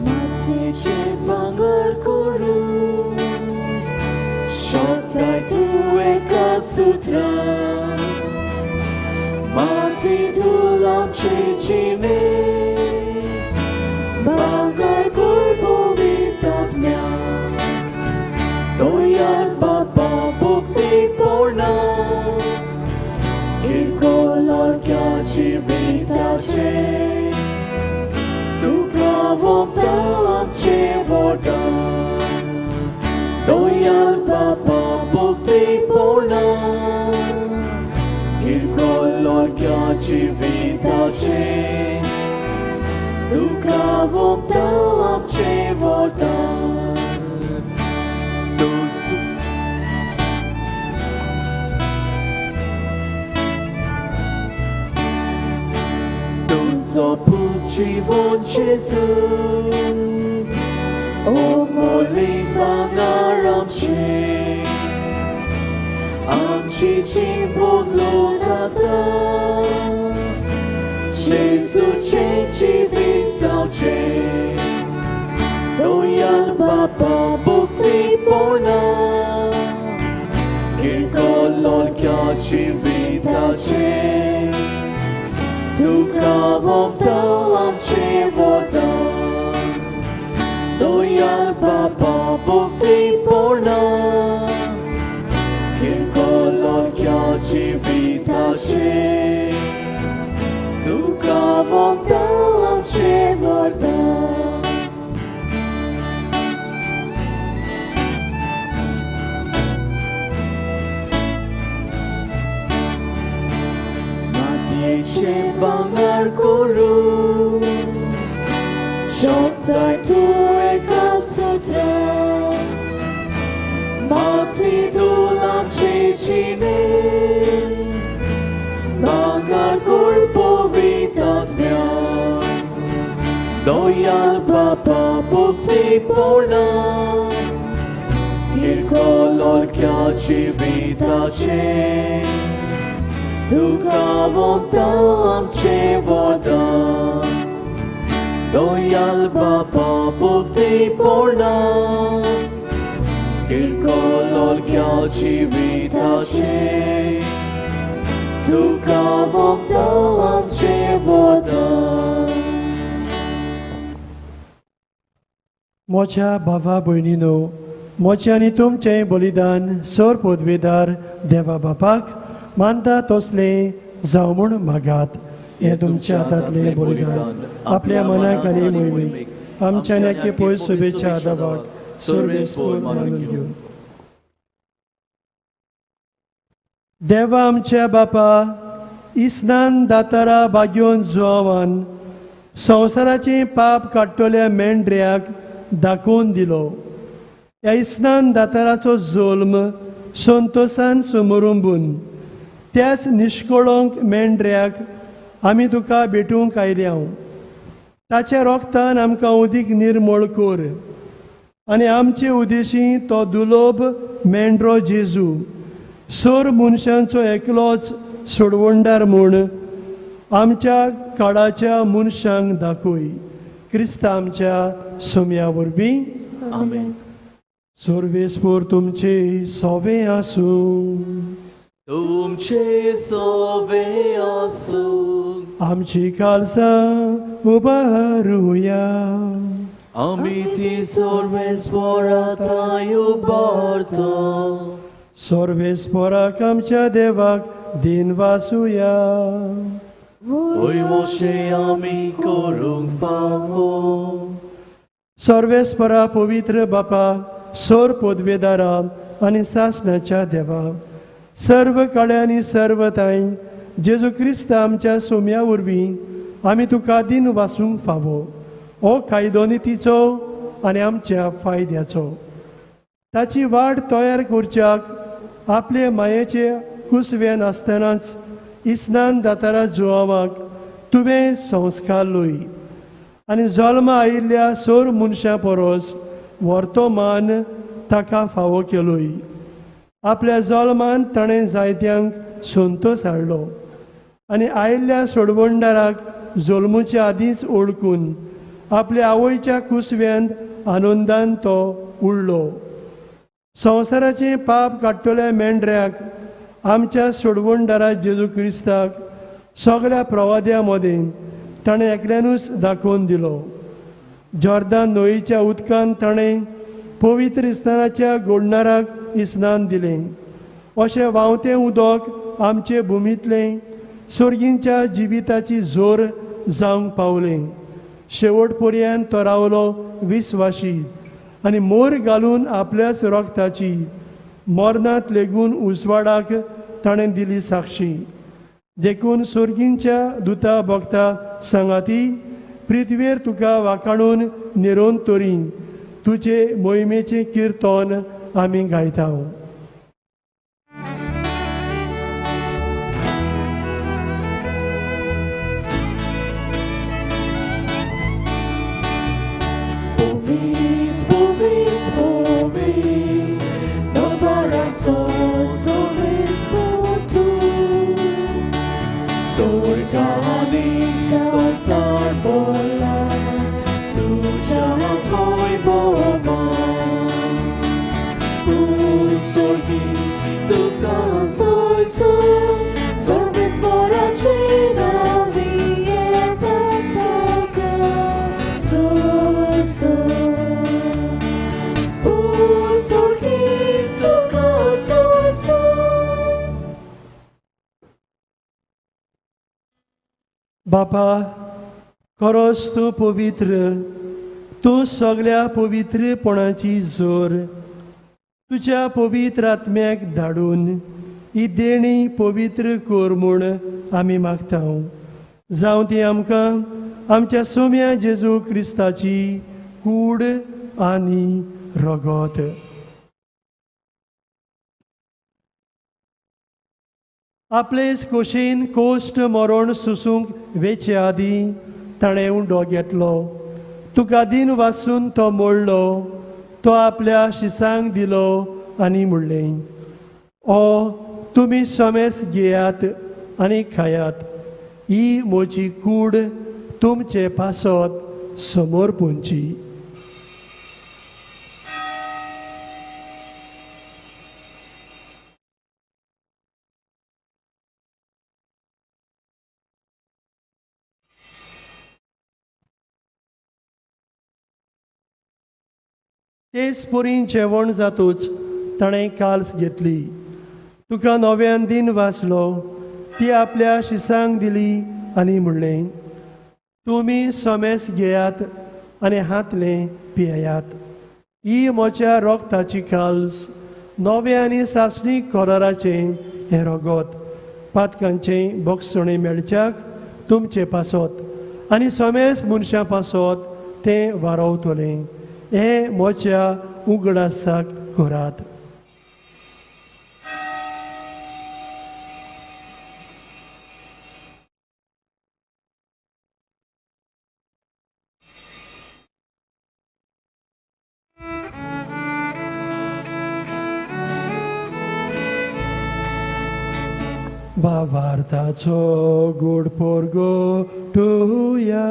मातीचे भांगर करून शोधताय तू एकाच सूत्रात. मातीतून आमचे जिणे भांगर गुरबुवितात ज्ञान. दोयाल बापा भक्ती पूर्ण इकोलोक्याची विताचे तुका वोंपता आमचे वोटां. दोयाल बापा भक्ती पूर्ण इकोलोक्याची विताचे तुका वोंपता आमचे वोटां. Żywot Jezu, o modlitwa naramcie, amci ci podlogata, Jezu cię ci wysałcie, doyal Bapa Bóg Ty pona, kilkolorkia ci witacie. Tuka wopta amcie woda, doyal Bapa Bóg Ty pona, kilkolorkia ci witacie. Tuka wopta amcie woda. Się bangar kuru, shoktai tu eka sutra, mati dulam chechine, bangar kur povitat mya, doyal Bapa Bóg Ty pona, kilkolorkia ci witacie. Tuka wopta amcie woda, doyal Bapa Bóg Ty pona, kilkolorkia ci witacie. Tuka wopta amcie woda. मोच्या भावा भयणीनो, मोचे आनी तुमचें बलिदान सोर पदवेदार देवा बापाक मानता तसले जावं म्हूण मागात. हे तुमच्या हातांतले बलिदान आपल्या मनाक आनी मोहिमेक आमच्या नेके पयस शुभेच्छा आदाबाक सर्वेस्पर मानून घेवन. देवा आमच्या बापा, इस्नान दातारा बागयोन जुआवान संवसाराचें पाप काडटल्या मेंढऱ्याक दाखोवन दिलो. ह्या इस्नान दाताराचो जुल्म संतोशान समरुंबून त्याच निश्कळोंक मेंढऱ्याक आमी तुका भेटूंक आयल्या. ताच्या रोगतान आमकां उदीक निर्मळ कर आनी आमचे उदेशी तो दुलोभ मेंढरो जेजू सोर मनशांचो एकलोच सोडवणदार म्हूण आमच्या काळाच्या मनशांक दाखय. क्रिस्त आमच्या सोम्या वरवीं. आमेन. सर्वेस्पर तुमचे सोवे आसूं. तुमचे सोवे आसूं. आमची कालसां उबारुया. आमी ती सर्वेस्परांताय उबारता. सर्वेस्पराक आमच्या देवाक दिन वासुया. ओय मोशे आमी करूंक फावो. सर्वेस्परा पवित्र बापा, सोर पदवेदारा आनी सासणाच्या देवा, सर्व काळ्यांनी सर्व ताई जेजू क्रिस्त आमच्या सोम्या वरवीं आमी तुका दिन वासूंक फावो हो कायदो नितीचो आनी आमच्या फायद्याचो ताची वाट तयार करच्याक आपले मायेचे कुसवेन आसतनाच इस्नान दातारा जुआवाक तुवें संस्कार लोय आनी जल्म आयिल्ल्या सोर मनशां परस व्हरतो मान ताका फावो केलोय आपल्या जल्मान ताणें जायत्यांक संतोश हाडलो आनी आयिल्ल्या सोडवणदाराक जल्मुच्या आदींच ओळखून आपल्या आवयच्या कुसव्यांत आनंदान तो उरलो संवसाराचें पाप काडटल्या मेंढऱ्याक आमच्या सोडवणदारा जेजू क्रिस्ताक सगळ्या प्रवाद्यां मदें ताणें एकल्यानूच दाखोवन दिलो जॉर्दान न्हंयेच्या उदकान ताणें पवित्र इस्नानाच्या गोडणाराक इस्नान दिलें अशें व्हांवतें उदक आमचे भुमींतलें सर्गींच्या जिविताची जोर जावंक पावलें शेवट पर्यंत तो रावलो विस्वाशी आनी मोर घालून आपल्याच रोगताची मरणांत लेगून उजवाडाक ताणें दिली साक्षी देखून सर्गींच्या दुता भक्ता सांगाती पृथ्वीर तुका वाखाणून निरोवन तोरी तुजे मोहिमेचें किर्तन आमी गायता संसार बोला तुझ्या वैभवा तू सोगी तुका सोयसो सगळेच बराचे नावी येता ताका सोयसो तू सोगी तुका सोयसो बापा खरोच तूं पवित्र तूं सगळ्या पवित्रपणाची जोर तुज्या पवित्र आत्म्याक धाडून ही देणी पवित्र कर म्हूण आमी मागता जावं ती आमकां आमच्या सोम्या जेजू क्रिस्ताची कूड आनी रगत आपलेच खोशेन कोश्ट मरण सुसूंक वेचे आदीं ताणें उंडो घेतलो तुका दिन वाचून तो मोडलो तो आपल्या शिसांक दिलो आनी म्हणलें ओ तुमी समेस घेयात आनी खायात ही म्हजी कूड तुमचे पासत समोर पोंची तेच पोरी जेवण जातूच ताणें काल्स घेतली तुका नव्यान दिन वाचलो ती आपल्या शिसांक दिली आनी म्हणलें तुमी समेस घेयात आनी हातलें पियेयात ही म्हज्या रोगताची काल्स नवे आनी सासणी कराराचें हें रगत पातकांचें बोगसणें मेळच्याक तुमचे पासत आनी समेस मनशां पासत तें वारवतलें हे म्हज्या उगडासाक करात भावार्थाचो गोड पोरगो टुया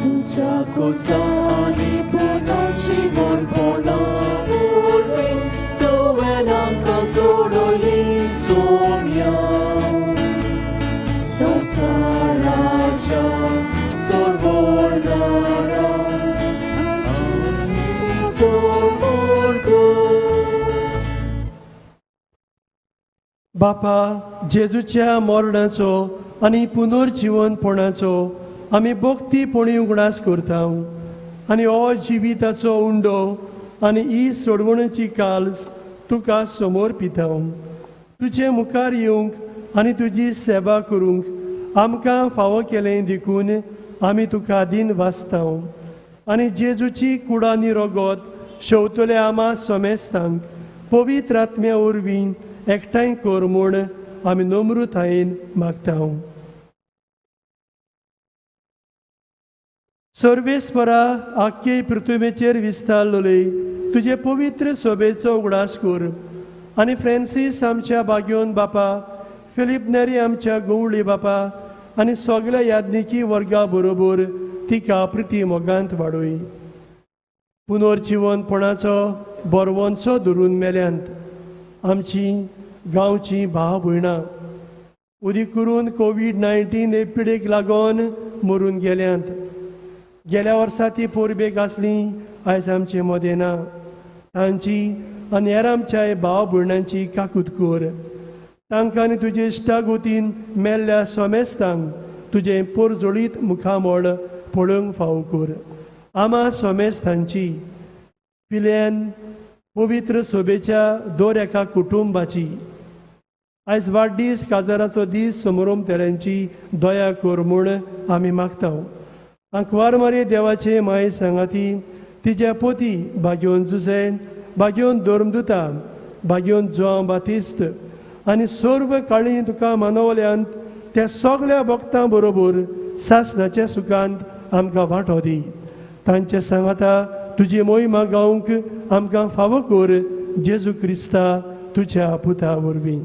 तुझ्या कुसानी पुनाची मोडपणा उरवीन तुवें आमकां सोडली सोम्या संवसाराच्या सोडवणारा बापा जेजूच्या मरणाचो आनी पुनर्जीवनपणाचो आमी भक्तीपणी उगडास करता आनी हो जिविताचो उंडो आनी ही सोडवणेची काल्स तुका समोर पिता तुजे मुखार येवंक आनी तुजी सेवा करूंक आमकां फावो केलें देखून आमी तुका आदीन वाचतां आनी जेजूची कुडांनी रोगोत शेवतले आमा सोमेस्तांक पवित्र आत्म्या वरवीं एकठांय कर म्हूण आमी नम्रतायेन मागतां. सर्वेस्परा आख्खे पृथ्वीचेर विस्तारलोले तुजे पवित्र सोबेचो उगडास कर आनी फ्रांसीस आमच्या बागेवन बापा, फिलीप नेरी आमच्या गवळी बापा आनी सगळ्या याज्ञिकी वर्गा बरोबर तिका प्रिती मोगांत वाडोय. पुनर्जीवनपणाचो बरवंचो धरून मेल्यांत आमची गांवची भाव भयणां उदीक करून कोविड-19 एपिडेक लागून मरून गेल्यांत. गेल्या वर्सा ती पोरबेक आसली, आयज आमचे मदें ना. तांची आनी हेर आमच्या भाव भयणांची काकूट कर. तांकां आनी तुजे इश्टागोतीन मेल्ल्या सोमेस्तांक तुजें पोरजोळीत मुखामोळ पळोवंक फावो कर. आमा सोमेस्तांची पिल्यान पवित्र सोबेच्या दर एका कुटुंबाची आयज वाडदीस काजाराचो दीस समारोप तेल्यांची दया कर म्हूण आमी मागतां. अंकवार मारी देवाचे माय सांगाती तिच्या पोती भाग्योन जुसे, भाग्योन दोर्मदुता, भाग्योन जोआंव बातिस्त आनी सर्व काळी तुका मानवल्यांत त्या सगळ्या भक्तां बरोबर सासणाच्या सुखांत आमकां वांटो दी. तांचे सांगाता तुजी मोहिमा गावंक आमकां फावो कर. जेजू क्रिस्ता तुज्या पुता वरवीं.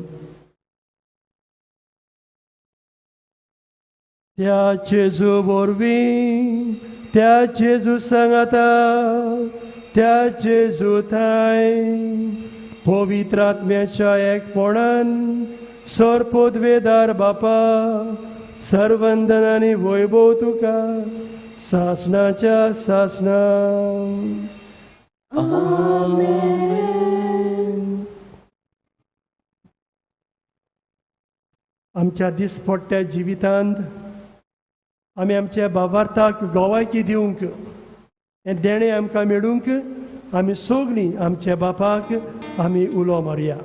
त्या जेजू वरवीं, त्या जेजू सांगाता, त्या जेजू थाय पवित्र आत्म्याच्या एकपणान सरपदवेदार बापा सर्वंदनांनी वैभव तुका सासणाच्या सासना. आमच्या दिसपट्ट्या जिवितांत आमी आमच्या भावार्थाक गोवायकी दिवंक हें देणें आमकां मेळूंक आमी सगळीं आमच्या बापाक आमी उलो मारया.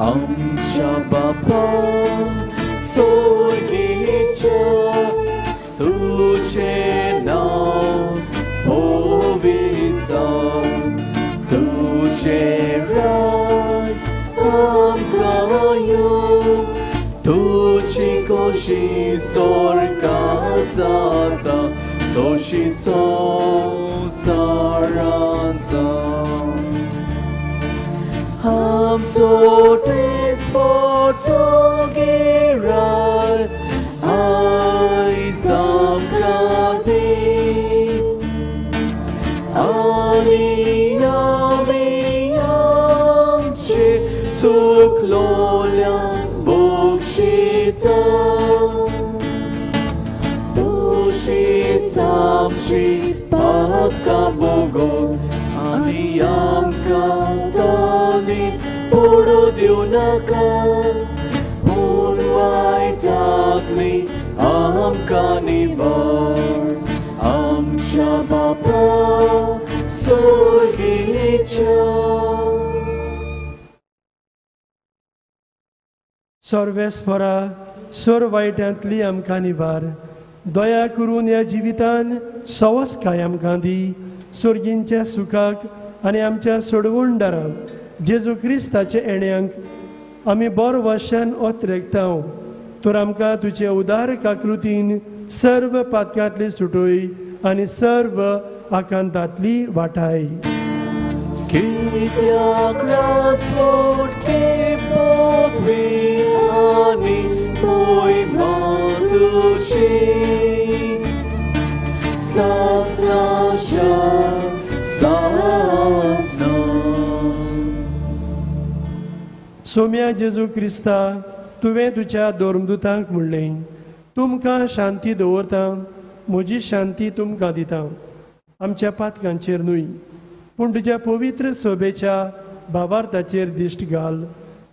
आमच्या बापा स्वर्गीच्या तुझें नांव पवित्र जावं. तुझें राज्य आमकां येवं. तुजी कशी स्वर्गांत जाता तशी संवसारांत जावं. आमचो दिसपट्टो गिराय आयज आमकां दी आनी आमी आमचे चुकलोल्यांक बक्षिता. तशीच आमची पातकां बोगोस आनी आमकां पडू दिवं नाका. पूण वायटांतली आमकां निवार. आमच्या बापा स्वर्गीच्या. सर्वेस्परा सर वायटांतली आमकां निवार. दया करून ह्या जिवितान सवस काय आमकां दी. सर्गींच्या सुखाक आनी आमच्या सोडवणदारां जेजू क्रिस्ताचे येण्याक आमी बरो वर्शान ओतरेकतां. तर आमकां तुजे उदार काकृतीन सर्व पातकांतली सुटोय आनी सर्व आकांतांतली वाटाय. कित्याक रासोट की पदवी आनी मोहिमा तुजी सासणाच्या सासना. सोम्या जेजू क्रिस्ता तुवें तुज्या दोर्मदुतांक म्हणलें तुमकां शांती दवरता, म्हजी शांती तुमकां दिता. आमच्या पातकांचेर न्हय पूण तुज्या पवित्र सोबेच्या भावार्थाचेर दिश्ट घाल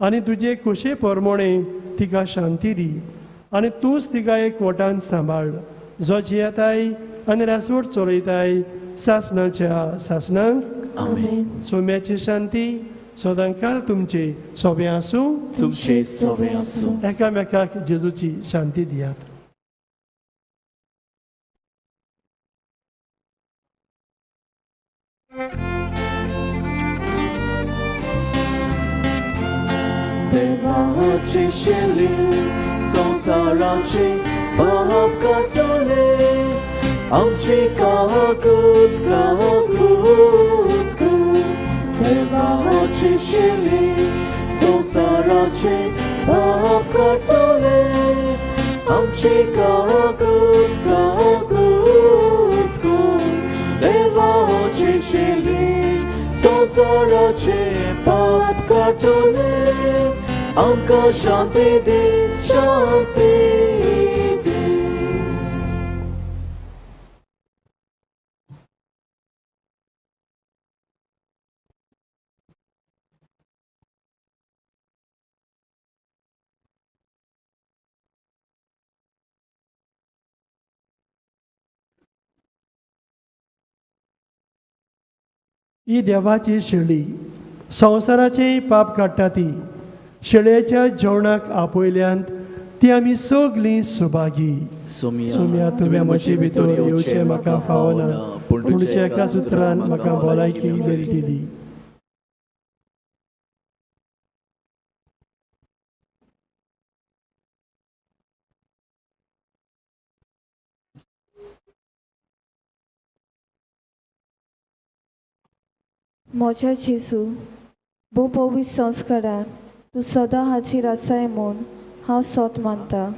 आनी तुजे खोशे प्रमाणे तिका शांती दी. आनी तूंच तिका एकवटान सांबाळ जो जियेताय आनी रासवट चलयताय सासणाच्या सासनांक आमेन. सोम्याची शांती सदांकाळ तुमचे सोबे आसूं. तुमचे सोबे आसूं. एकामेकाक जेजूची शांती दियात. देवाचे शेली संसाराचे पाप कातले आमची काकूत काकूत देवाचे शेली संसाराचे पाप कातले आमची काकूत काकूत देवाचे शेली संसाराचे पाप कातले आमकां शांती दे शांती दे. ही देवाची शेळी संवसाराचे पाप काडटा ती शेळयेच्या जेवणाक आपयल्यांत ती आमी सगलीं सुभागी. सोम्या तुवें म्हजे भितर येवचें म्हाका फावना पूण तुमच्या एकाच उतरान म्हाका भलायकी मेळटली. म्हज्या जेजू भोव पवित्र संस्कारान तूं सदां हाजीर आसाय म्हूण हांव सोत मानता.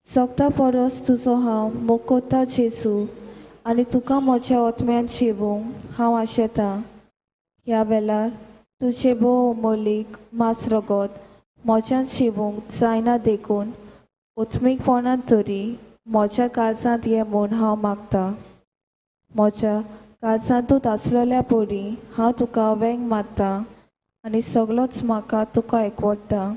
सोगता परस तुजो हांव मोग कोत्ता जेजू आनी तुका म्हज्या ओतम्यान शेवूंक हांव आशेतां. ह्या वेळार तुजे भोव अमोलीक मास रगत म्हज्यान शेवूंक जायना देखून ओतमीकपणान तरी म्हज्या काळजांत ये म्हूण हांव मागतां. म्हज्या काळजांतूच आसलेल्या परी हांव तुका वेंग मारतां आनी सगळोच म्हाका तुका एकवटता.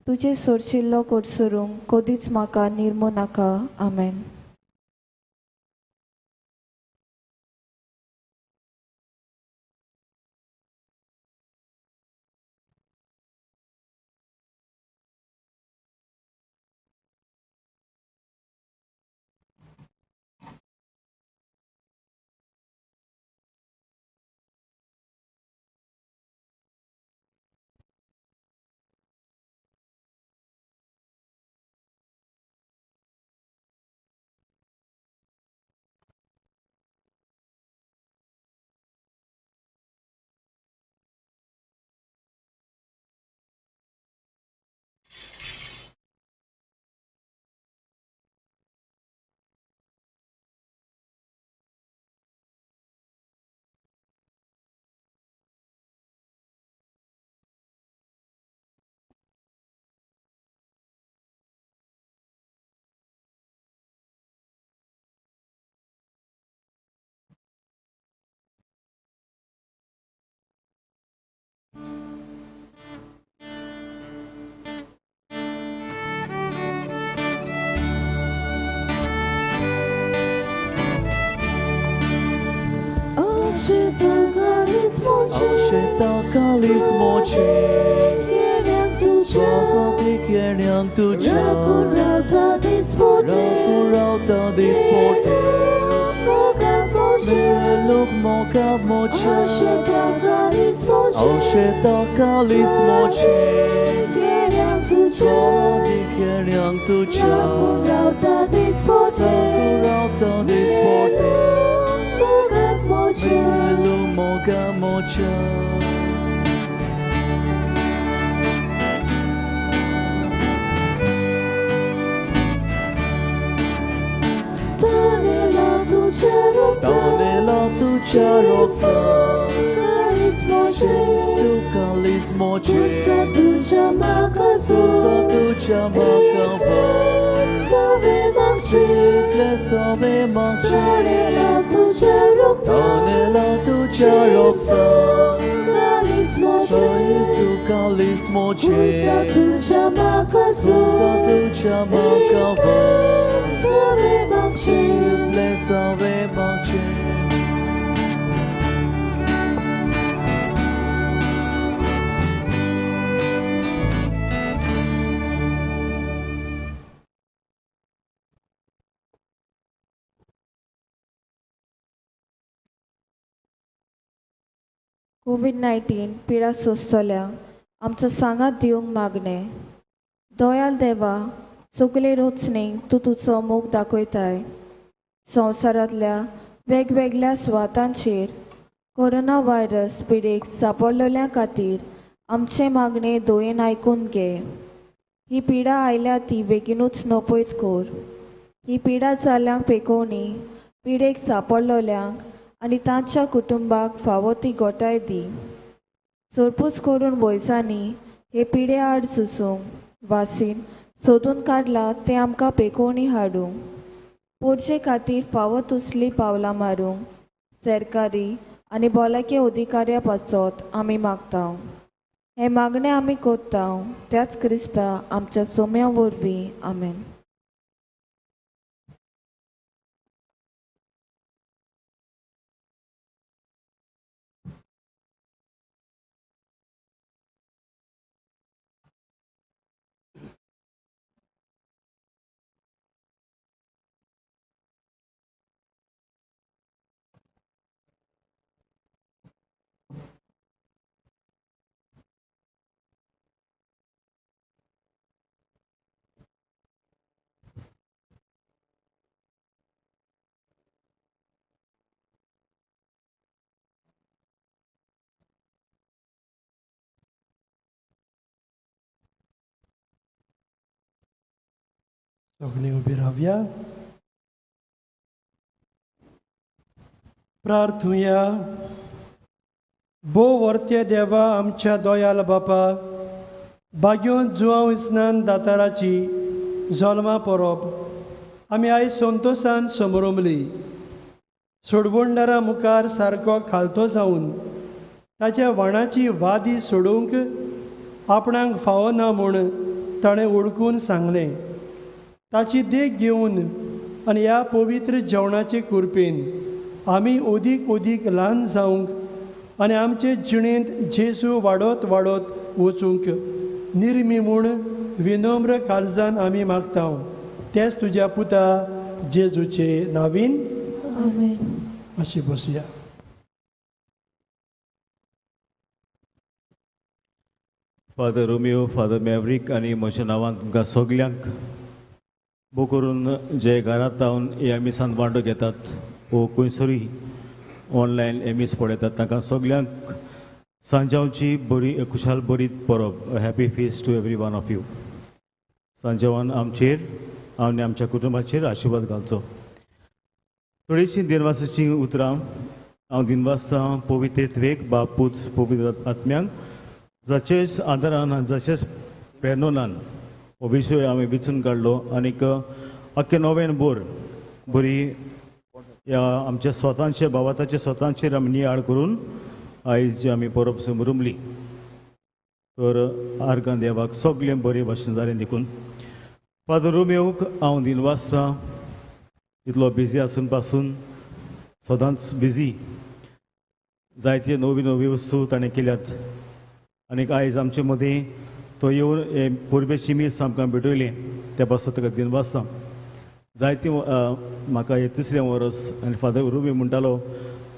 तुजे सोरशिल्लो कोडसरूंक कधीच म्हाका निर्मू नाका. आमेन. Świętokalizmo Ciebie tudzia Rakurauta disporte Meluk moka mocha Świętokalizmo Ciebie tudzia Rakurauta disporte Meluk moka mocha Donela tu charosa Kalismo Pusa tu chamaka Sove makchi Donela tu charosa Kalismo Pusa tu chamaka Sove makchi Let's have a marching. कोविड-19 पिडा सोंसतल्या आमचो सांगात दिवंक मागणें. दयाल देवा, सगळे रोचणेक तूं तुजो मोग दाखयताय. संवसारांतल्या वेगवेगळ्या सुवातांचेर कोरोना व्हायरस पिडेक सांपडलेल्या खातीर आमचे मागणे दोयेन आयकून घे. ही पिडा आयल्या ती बेगीनूच नपयत कोर. ही पिडा जाल्ल्यांक पेकोवणी पिडेक सांपडलेल्यांक आनी तांच्या कुटुंबाक फावो ती गोटाय दी. सोरपूस करून वयसांनी हे पिडे आड झुजूंक वासीन सोदून काडला ते आमकां पेकोवणी हाडूंक पोरचे खातीर फावो तुसली पावलां मारूंक सरकारी आनी भलायकी अधिकाऱ्या पासत आमी मागता. हे मागणें आमी कोत्ता त्याच क्रिस्ता आमच्या सोम्या वरवीं. आमेन. सगळीं उबी रावया. प्रार्थुया. भोव वर्त्य देवा आमच्या दोयाल बापा, बाग्यो जुवांव इस्नान दाताराची जल्मा परोब आमी आयज संतोशान समरमली. सोडवणदारा मुखार सारको खालतो जावन ताच्या वाणाची वादी सोडूंक आपणाक फावो ना म्हूण ताणें ओळखून सांगलें. ताची देख घेवन आनी ह्या पवित्र जेवणाचे कुरपेन आमी ओदीक ओदीक ल्हान जावंक आनी आमचे जिणेंत जेजू वाडत वाडत वचूंक निर्मी म्हूण विनम्र काळजान आमी मागता. तेच तुज्या पुता जेजूचे नांवीन. आमेन. अशी बसया. फादर रोमियो, फादर मॅवरीक आनी म्हज्या नांवान तुमकां सगल्यांक बो करून जे घरांत रावन हे मिसान वांटो घेतात वो खंयसरूय ऑनलायन हे मीस पळयतात तांकां सगल्यांक सांजांवची बरी खुशाल बरी परब. Happy feast to every one of you. सांजावान आमचेर आनी आमच्या कुटुंबाचेर आशिर्वाद घालचो. थोडीशीं दिनवासाची उतरां हांव दिनवासता पवित्रेक बाप पूत पवित्र आत्म्यांक जाचेच आदारान आनी जाचेच प्रेरणान हो विशय आमी वेचून काडलो आनीक अख्खे नोवेन बोर बरी ह्या आमच्या स्वतांचे बाबाताचे स्वतांचेर आमी नियाळ करून आयज जी आमी परब समरुमली. तर आर्गां देवाक सगळें बरे भाशेन जालें देखून. फादर रोमियोक हांव दिनवासता इतलो बिजी आसून पासून सदांच बिजी जायत्यो नवी नवी वस्तू ताणें केल्यात आनीक आयज आमचे मदीं तो येवन हे पुर्बेची मीस आमकां भेटयली त्या पासून ताका दिनवासता. जायती म्हाका हे तिसरें वर्स आनी फादर रोमियो म्हणटालो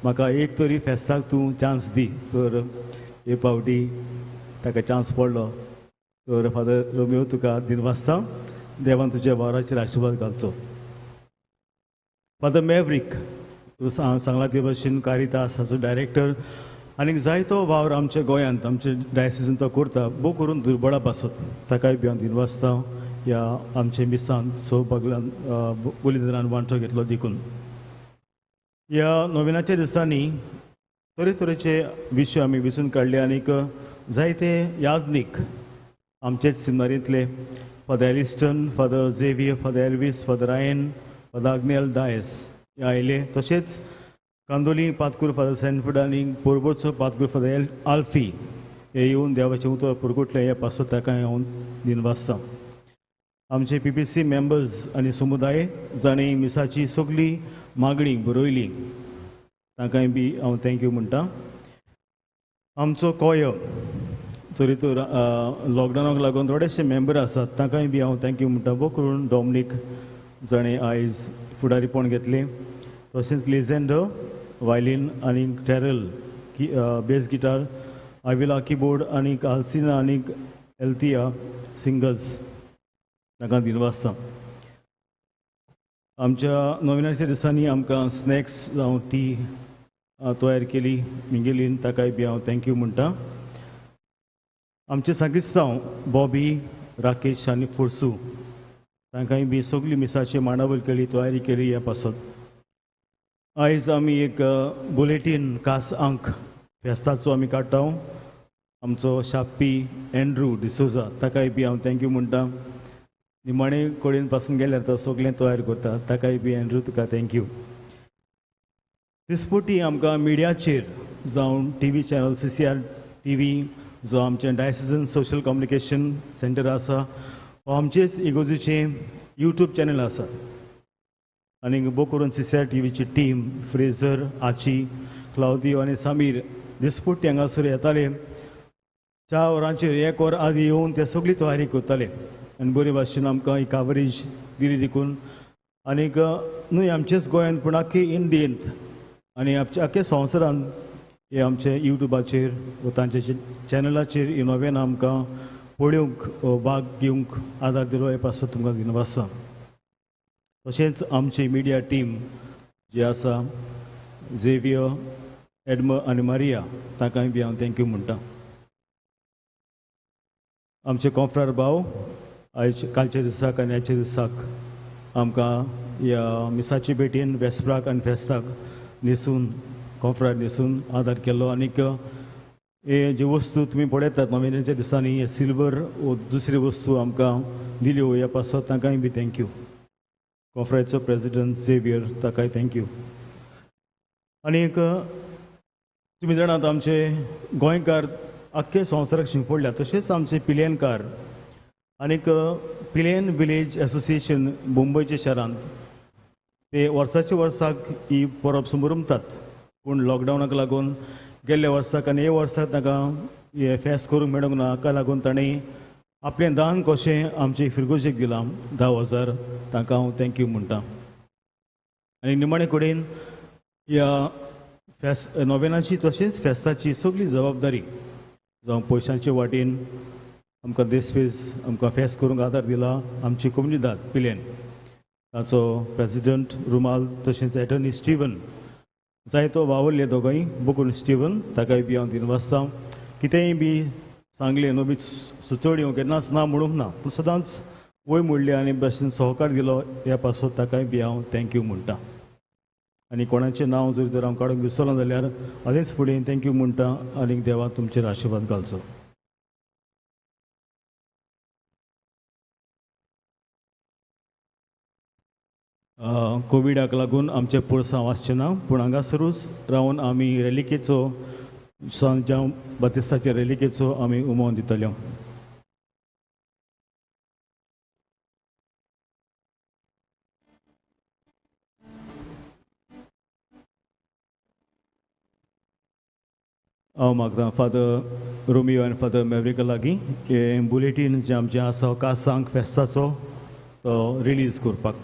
म्हाका एक तरी फेस्ताक तूं चान्स दी. तर हे फावटी ताका चान्स पडलो. तर फादर रोमियो तुका दिनवासता. देवान तुज्या वावराचेर आशिर्वाद घालचो. फादर मॅवरीक तूं सांगला ते भाशेन कारितास हाचो डायरेक्टर आनीक जायतो वावर आमच्या गोंयांत आमच्या डायसिसीन तो करता भोव करून दुर्बळा पासत. ताकाय बी हांव दिनवासता ह्या आमच्या मिसान सौभाग्यान बलिदानान वांटो घेतलो देखून. ह्या नोवेनाच्या दिसांनी तरेतरेचे विशय आमी वेचून काडले आनीक जायते यादनीक आमचेच सिनारींतले father Aliston, father Xavier, father Elvis, father Ryan, father Agnel Dias हे आयले. तशेंच कांदोली पातकूर फादर सेंटफर्ड आनी पोरबोचो पातकूर फादर आल्फी हे येवन देवाचें उतर पुरगुटले हे पासत ताकाय हांव दिनवासता. आमचे PPC मेंबर्स आनी समुदाय जाणीं मिसाची सगळी मागणी बरयली तांकांय बी हांव थँक्यू म्हणटा. आमचो कोय जरी तर लॉकडावनाक लागून थोडेशे मेंबर आसात तांकांय बी हांव थँक्यू म्हणटा. भोव करून डॉमिनीक जाणें आयज फुडारीपण घेतलें. तशेंच लिजेंडो, वायलीन आनी टॅरल बेस गिटार, आविला कीबोर्ड आनी आल्सिना आनी एल्थिया सिंगर्स तांकां दिनवास आसा. आमच्या नोविनाच्या दिसांनी आमकां स्नॅक्स जावं टी तयार केली मिंगेलीन, ताकाय बी हांव थँक्यू म्हणटा. आमचे सांगिस्तांव बॉबी, राकेश आनी फोर्सू तांकांय बी सगळी मिसाची मांडावळ केली, तयारी केली ह्या पासत. आयज आमी एक बुलेटीन खास अंक फेस्ताचो आमी काडटा. आमचो शाप्पी एंड्रू डिसोजा ताकाय बी हांव थँक्यू म्हणटा. निमाणे कडेन पासून गेल्यार तो सगळें तयार करता, ताकाय बी एंड्रू तुका थँक्यू. दिसपोटी आमकां मिडियाचेर जावं TV चॅनल CCR TV जो आमचें डायसिजन सोशल कम्युनिकेशन सेंटर आसा, हो आमचेच इगोजेचें यूट्यूब चॅनल आसा. आनी बो करून CCR TVची टीम फ्रेझर, आची, क्लाउदियो आनी समीर दिसपोटी हांगासर येताले. 4 वरांचेर 1 वर आदी येवन ते सगळी तयारी करताले आनी बरे भाशेन आमकां ही कवरेज दिली देखून. आनीक न्हय आमचेच गोंयांत पूण आख्खे इंडियेंत आनी आख्या संवसारान हे आमचे यूट्यूबाचेर व तांचे चॅनलाचेर ह्या नव्यान आमकां पळोवंक भाग घेवंक आदार दिलो हे पासत तुमकां दिनवास आसा. तशेंच आमची मिडिया टीम जी आसा झेवियर, एडम आनी मारिया तांकांय बी हांव थँक्यू म्हणटा. आमचे कॉन्फ्रार भाव आयज कालच्या दिसाक आनी आयच्या दिसाक आमकां ह्या मिसाची भेटेन वेस्पराक आनी फेस्ताक न्हेसून कॉन्फ्रार न्हेसून आदार केलो. आनीक हे जे वस्तू तुमी पळयतात नोव्हेंबराच्या दिसांनी हे सिल्वर वो दुसरी वस्तू आमकां दिल्यो ह्या पासत तांकांय बी थँक्यू. कॉन्फ्राचो प्रेसिडेंट झेवियर ताकाय थँक्यू. आनीक तुमी जाणात आमचे गोंयकार आख्खे संवसाराक शिंपडल्या, तशेंच आमचे पिलेनकार आनीक पिलेन विलेज एसोसिएशन मुंबयच्या शारांत ते वर्साच्या वर्साक ही परब समोरमतात. पूण लॉकडावनाक लागून गेल्ल्या वर्साक आनी हे वर्साक तांकां हे फेस्त करूंक मेळूंक ना, हाका लागून ताणें आपलें दान कशें आमचे फिरगोशेक दिलां 10,000 तांकां हांव थँक्यू म्हणटा. आनी निमाणे कडेन ह्या फेस्त नोवेनाची तशेंच फेस्ताची सगळी जबाबदारी जावं पयशांचे वाटेन आमकां देसपेस आमकां फेस्त करूंक आदार दिला आमची कम्युनिदाद पिलेन, ताचो प्रेसिडेंट रुमाल तशेंच एटर्नी स्टीवन, जायतो वावरले दोगांय बकून स्टीवन ताकाय बी हांव दिनवासता. कितेंय बी सांगलें न्हू बी सुचोवण्यो केन्नाच ना म्हणूंक ना, पूण सदांच वय मोडले आनी भाशेन सहकार दिलो ह्या पासत ताकाय बी हांव थँक्यू म्हणटा. आनी कोणाचें नांव जर हांव काडूंक विसरलो जाल्यार आदींच फुडें थँक्यू म्हणटा आनीक देवा तुमचेर आशिर्वाद घालचो. कोविडाक लागून आमचे पुरसांव आसचें ना, पूण हांगासरूच रावन आमी रेलिकेचो जावं बातिस्ताचे रेलिकेचो आमी उमो दितल्यो. हांव मागता फादर रोमियो आनी फादर मेवरिका लागीं हे बुलेटीन जें आमचें आसा कासांक फेस्ताचो तो रिलीज करपाक.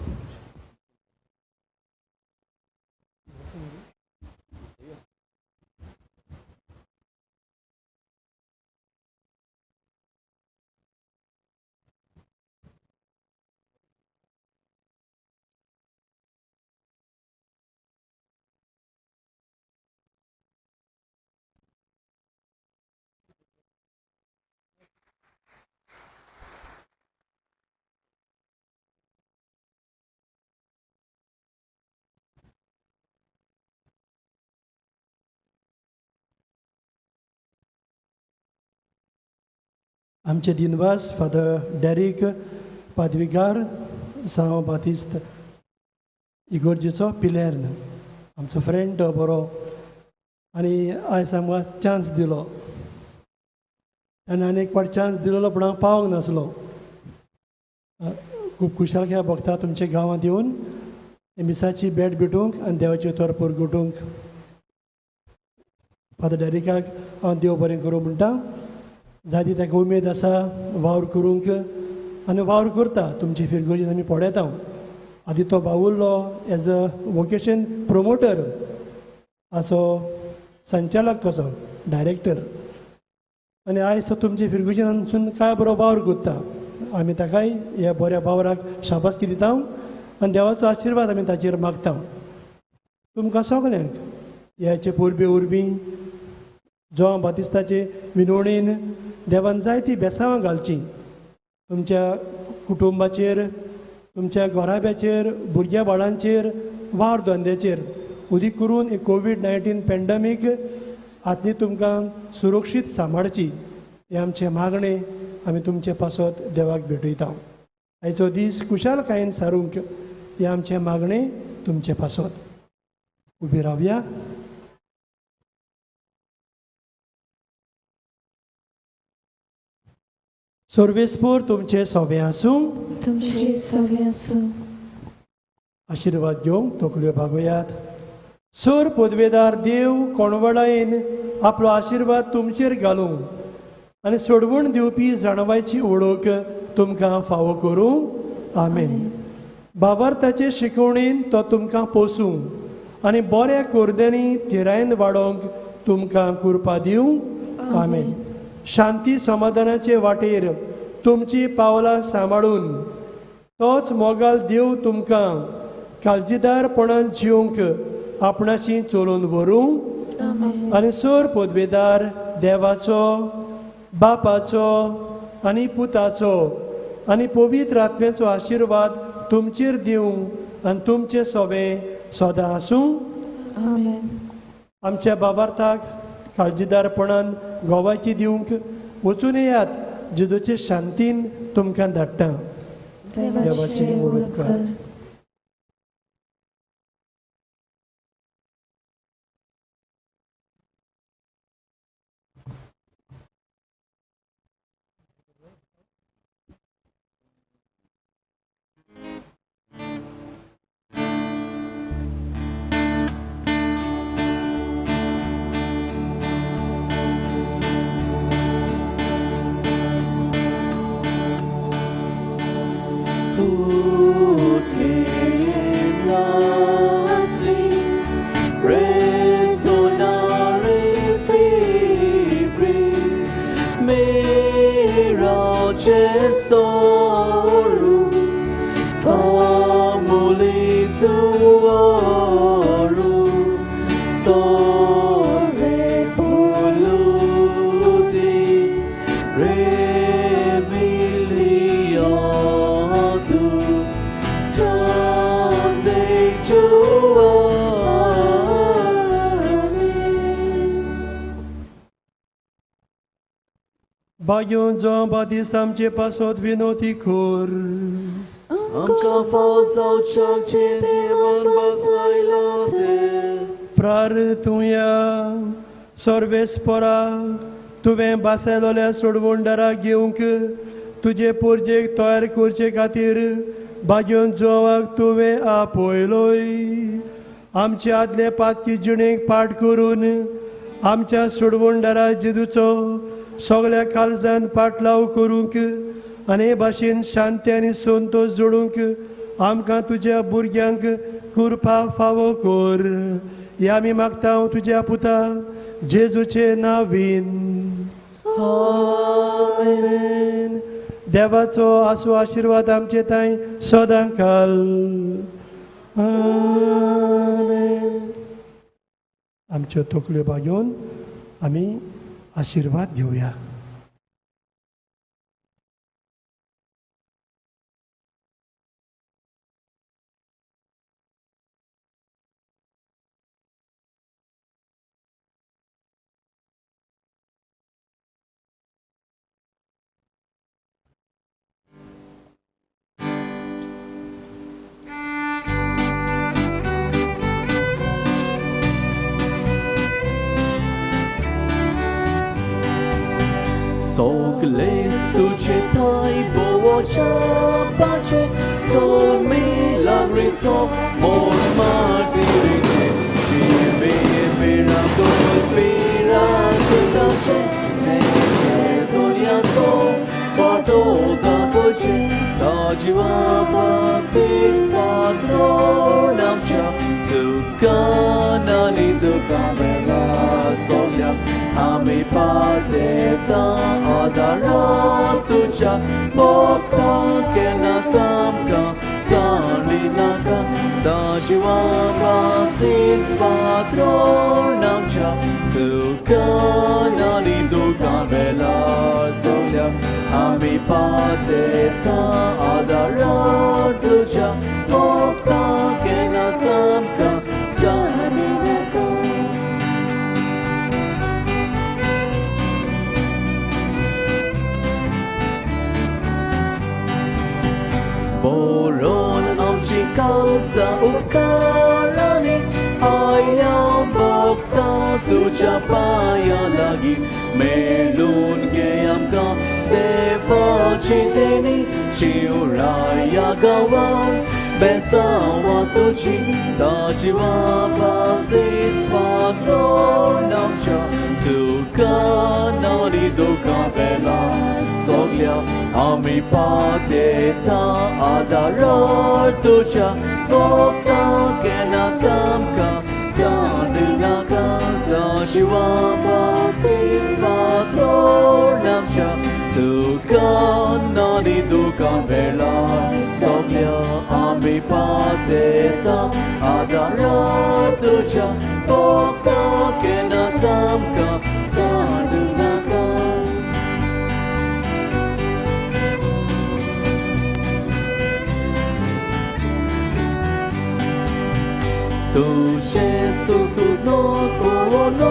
आमचे दिनवास फादर डेरिक पादवीकार सांव बातिस्त इगोर्जीचो पिलेर्न, आमचो फ्रेंड तो बरो, आनी आयज आमकां चान्स दिलो. आनी आनी एक फावट चान्स दिलोलो पूण हांव पावोंक नासलो. खूब खुशालकाय भोगता तुमच्या गांवांत येवन मिसाची भेट भेटूंक आनी देवाची तोरपूर घोटूंक. फादर डेरिकाक हांव देव बरें करूं म्हणटा. जायती ताका उमेद आसा वावर करूंक आनी वावर करता. तुमची फिरगोजी आमी पळयता. आदी तो भाव उरलो एज अ वोकेशन प्रोमोटर, हाचो संचालक कसो डायरेक्टर आनी आयज तो तुमचे फिरगुजीनासून काय बरो वावर करता आमी ताकाय ह्या बऱ्या वावराक शाबासकी दिता आनी देवाचो आशिर्वाद आमी ताचेर मागता तुमकां सगल्यांक ह्याचे पोरबी उर्बी जॉन बातिस्ताचे विनवणेन देवान जायती बेसांवां घालची तुमच्या कुटुंबाचेर तुमच्या घोराब्याचेर भुरग्या बाळांचेर वावर धंद्याचेर उदीक करून एक कोवीड-19 पॅन्डेमीक आतली तुमकां सुरक्षीत सांबाळची हे आमचे मागणे आमी तुमचे पासत देवाक भेटयता आयचो दीस कुशालकायेन सारूंक हे आमचे मागणे तुमचे पासत उबी रावया. सर्वेस्पूर तुमचे सोबे आसूं तुमचे सवे आसूं. आशिर्वाद घेवंक तकल्यो भागोयात. सर पदवेदार देव कोणवडायेन आपलो आशिर्वाद तुमचेर घालूं आनी सोडवण दिवपी जाणवायची ओळख तुमकां फावो करूं. आमेन. भावार्थाचे शिकवणेन तो तुमकां पोसूं आनी बऱ्या कोरदेनी थिरायेन वाडोवंक तुमकां कृपा दिवं. आमेन. शांती समाधानाचे वाटेर तुमची पावलां सांबाळून तोच मोगाल देव तुमकां काळजीदारपणान जिवंक आपणाची चलोवन व्हरूं आनी सर पदवेदार देवाचो बापाचो आनी पुताचो आनी पवित्र आत्म्याचो आशिर्वाद तुमचेर दिवं आनी तुमचे सोबे सदां आसूं. आमच्या बाबार्थाक काळजीदारपणान गोवाची दिवंक वचून येयात. जेजूचे शांतीन तुमकां धाडटा. देवाची ओळख कर. Bagion John Baptist आमचे पासत विनोती खोर. आमकां फौजाच्या देवान बसयला ते. प्रार्थुया. सर्वेस्परा तुवें बासयलोल्या सोडवणदाराक घेवंक तुजे पोरजेक तयार करचे खातीर बागियोन जोवाक तुवें आपयलोय. आमचे आदले पातकी जिणेक पाठ करून आमच्या सोडवणदारा जेजूचो सगळ्या काळजान पाटलाव करूंक आनी हे भाशेन शांती आनी संतोश जोडूंक आमकां तुज्या भुरग्यांक कृपा फावो कर. हे आमी मागता तुज्या पुता जेजूचे नांवीन. आमेन. देवाचो आसू आशिर्वाद आमचे थंय सदां घाल. आमेन. आमच्यो तकल्यो बागोवन आमी आशिर्वाद घेवया. Sogles tudzie taj bołocia pacie, co milagrico mor martyrycie. Żywy wyra golpira czytacie, nie doniaco pato da kocie. Zadziła baptyzma zronamcia, sukana ni do kamera पातेता आदारात तुझ्या मोका केला सामका साली नाका साजिवा बातीस patron आमच्या सुखान आणि दुखान वेला सोल्या आम्ही पातेता आदारात तुझ्या मोका केला सामका साली नाका Boron आमची कासा उपकाराने आया बोका तुझ्या पाया लागी मेलून घे आमका देवाची देणी शिवराया गावा बेसावा तुझी साजिवा बाबतीत पात्रोन आमच्या सुखान आणि दुखान वेला सोगल्या आम्ही पातेता आदारार तुझ्या बोका केला सामका साली नाका साजिवा बाबतीत पात्रोन आमच्या सुखान आणि दुखान वेला सोगल्या आम्ही पातेता आदारार तुझ्या बोका केला सामका साली नाका तुझे सुतुझो कोलो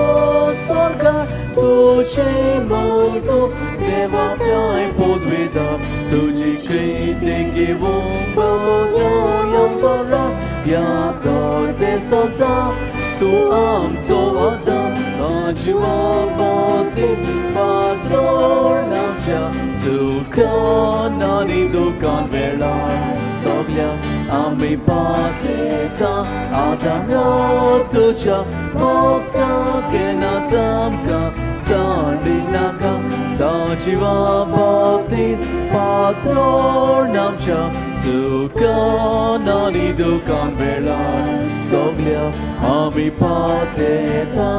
sorgar तुझे मोसो देवा प्याय podvida तुझी शेते के bomba ya sosa ya dor de sosa tu am so wasda ajiwa bati pastor nasha sukan ani dukan vela soglia आम्ही पातेता आदारात तुझ्या मोका केला सामका साली नाका साजिवा बाबतीत पात्रोन आमच्या सुखान आणि दुखान वेला सोगल्या आम्ही पातेता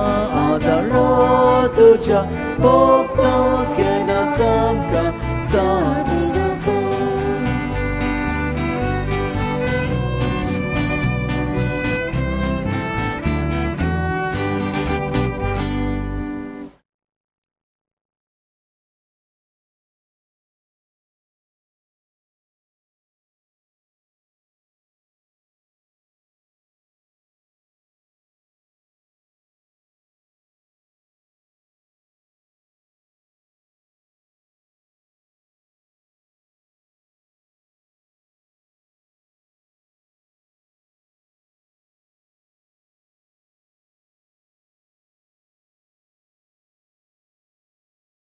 आदारात तुझ्या मोका केला सामका साली